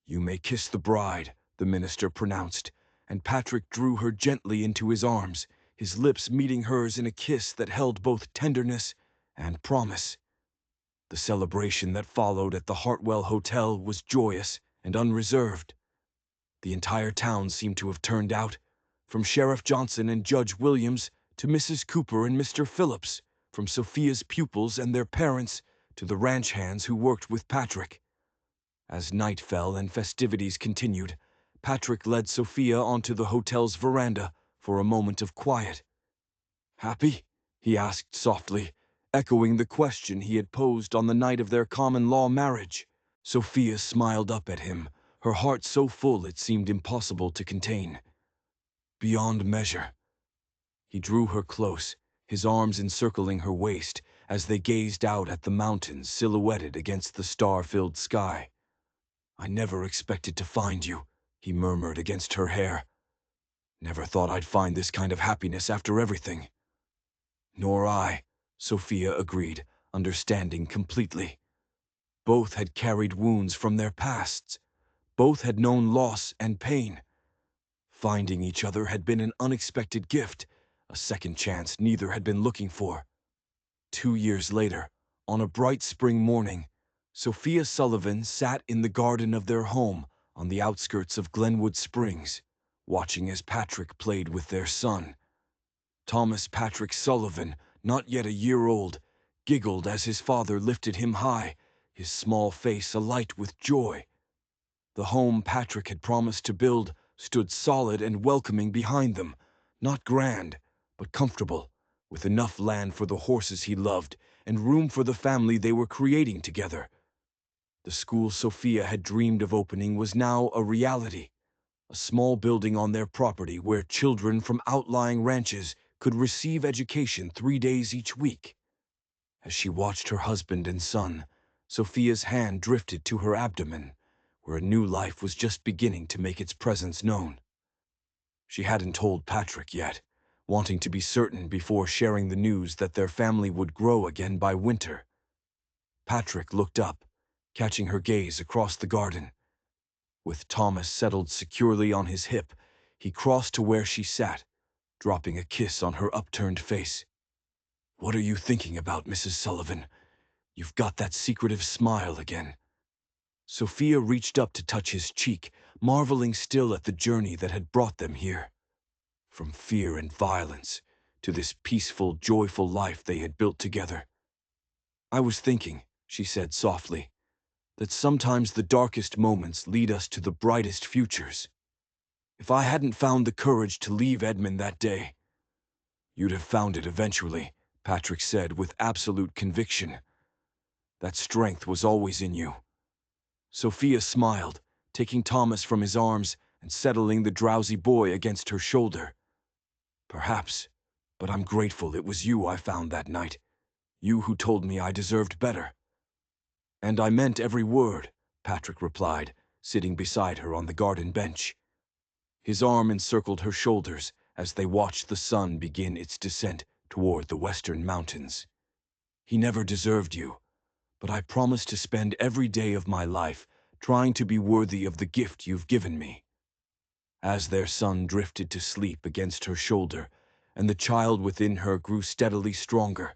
You may kiss the bride, the minister pronounced, and Patrick drew her gently into his arms, his lips meeting hers in a kiss that held both tenderness and promise. The celebration that followed at the Hartwell Hotel was joyous and unreserved. The entire town seemed to have turned out, from Sheriff Johnson and Judge Williams to Mrs. Cooper and Mr. Phillips, from Sophia's pupils and their parents to the ranch hands who worked with Patrick. As night fell and festivities continued, Patrick led Sophia onto the hotel's veranda for a moment of quiet. "Happy?" he asked softly, echoing the question he had posed on the night of their common-law marriage. Sophia smiled up at him, her heart so full it seemed impossible to contain. "Beyond measure." He drew her close, his arms encircling her waist, as they gazed out at the mountains silhouetted against the star-filled sky. "I never expected to find you," he murmured against her hair. "Never thought I'd find this kind of happiness after everything." "Nor I," Sophia agreed, understanding completely. Both had carried wounds from their pasts. Both had known loss and pain. Finding each other had been an unexpected gift, a second chance neither had been looking for. 2 years later, on a bright spring morning, Sophia Sullivan sat in the garden of their home on the outskirts of Glenwood Springs, watching as Patrick played with their son. Thomas Patrick Sullivan, not yet a year old, giggled as his father lifted him high, his small face alight with joy. The home Patrick had promised to build stood solid and welcoming behind them, not grand, but comfortable, with enough land for the horses he loved and room for the family they were creating together. The school Sophia had dreamed of opening was now a reality, a small building on their property where children from outlying ranches could receive education 3 days each week. As she watched her husband and son, Sophia's hand drifted to her abdomen, where a new life was just beginning to make its presence known. She hadn't told Patrick yet, wanting to be certain before sharing the news that their family would grow again by winter. Patrick looked up, catching her gaze across the garden. With Thomas settled securely on his hip, he crossed to where she sat, dropping a kiss on her upturned face. "What are you thinking about, Mrs. Sullivan? You've got that secretive smile again." Sophia reached up to touch his cheek, marveling still at the journey that had brought them here. From fear and violence to this peaceful, joyful life they had built together. "I was thinking," she said softly, "that sometimes the darkest moments lead us to the brightest futures. If I hadn't found the courage to leave Edmund that day—" "You'd have found it eventually," Patrick said with absolute conviction. "That strength was always in you." Sophia smiled, taking Thomas from his arms and settling the drowsy boy against her shoulder. "Perhaps, but I'm grateful it was you I found that night. You who told me I deserved better." "And I meant every word," Patrick replied, sitting beside her on the garden bench. His arm encircled her shoulders as they watched the sun begin its descent toward the western mountains. "He never deserved you, but I promise to spend every day of my life trying to be worthy of the gift you've given me." As their son drifted to sleep against her shoulder, and the child within her grew steadily stronger,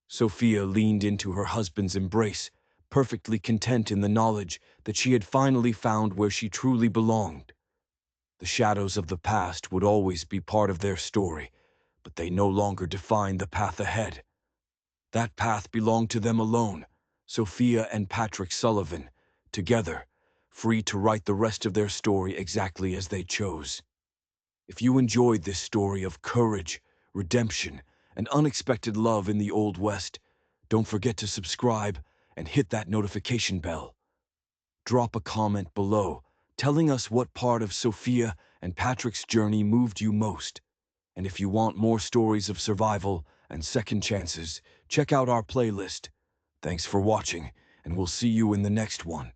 Sophia leaned into her husband's embrace, perfectly content in the knowledge that she had finally found where she truly belonged. The shadows of the past would always be part of their story, but they no longer defined the path ahead. That path belonged to them alone, Sophia and Patrick Sullivan, together, free to write the rest of their story exactly as they chose. If you enjoyed this story of courage, redemption, and unexpected love in the Old West, don't forget to subscribe and hit that notification bell. Drop a comment below, telling us what part of Sophia and Patrick's journey moved you most. And if you want more stories of survival and second chances, check out our playlist. Thanks for watching, and we'll see you in the next one.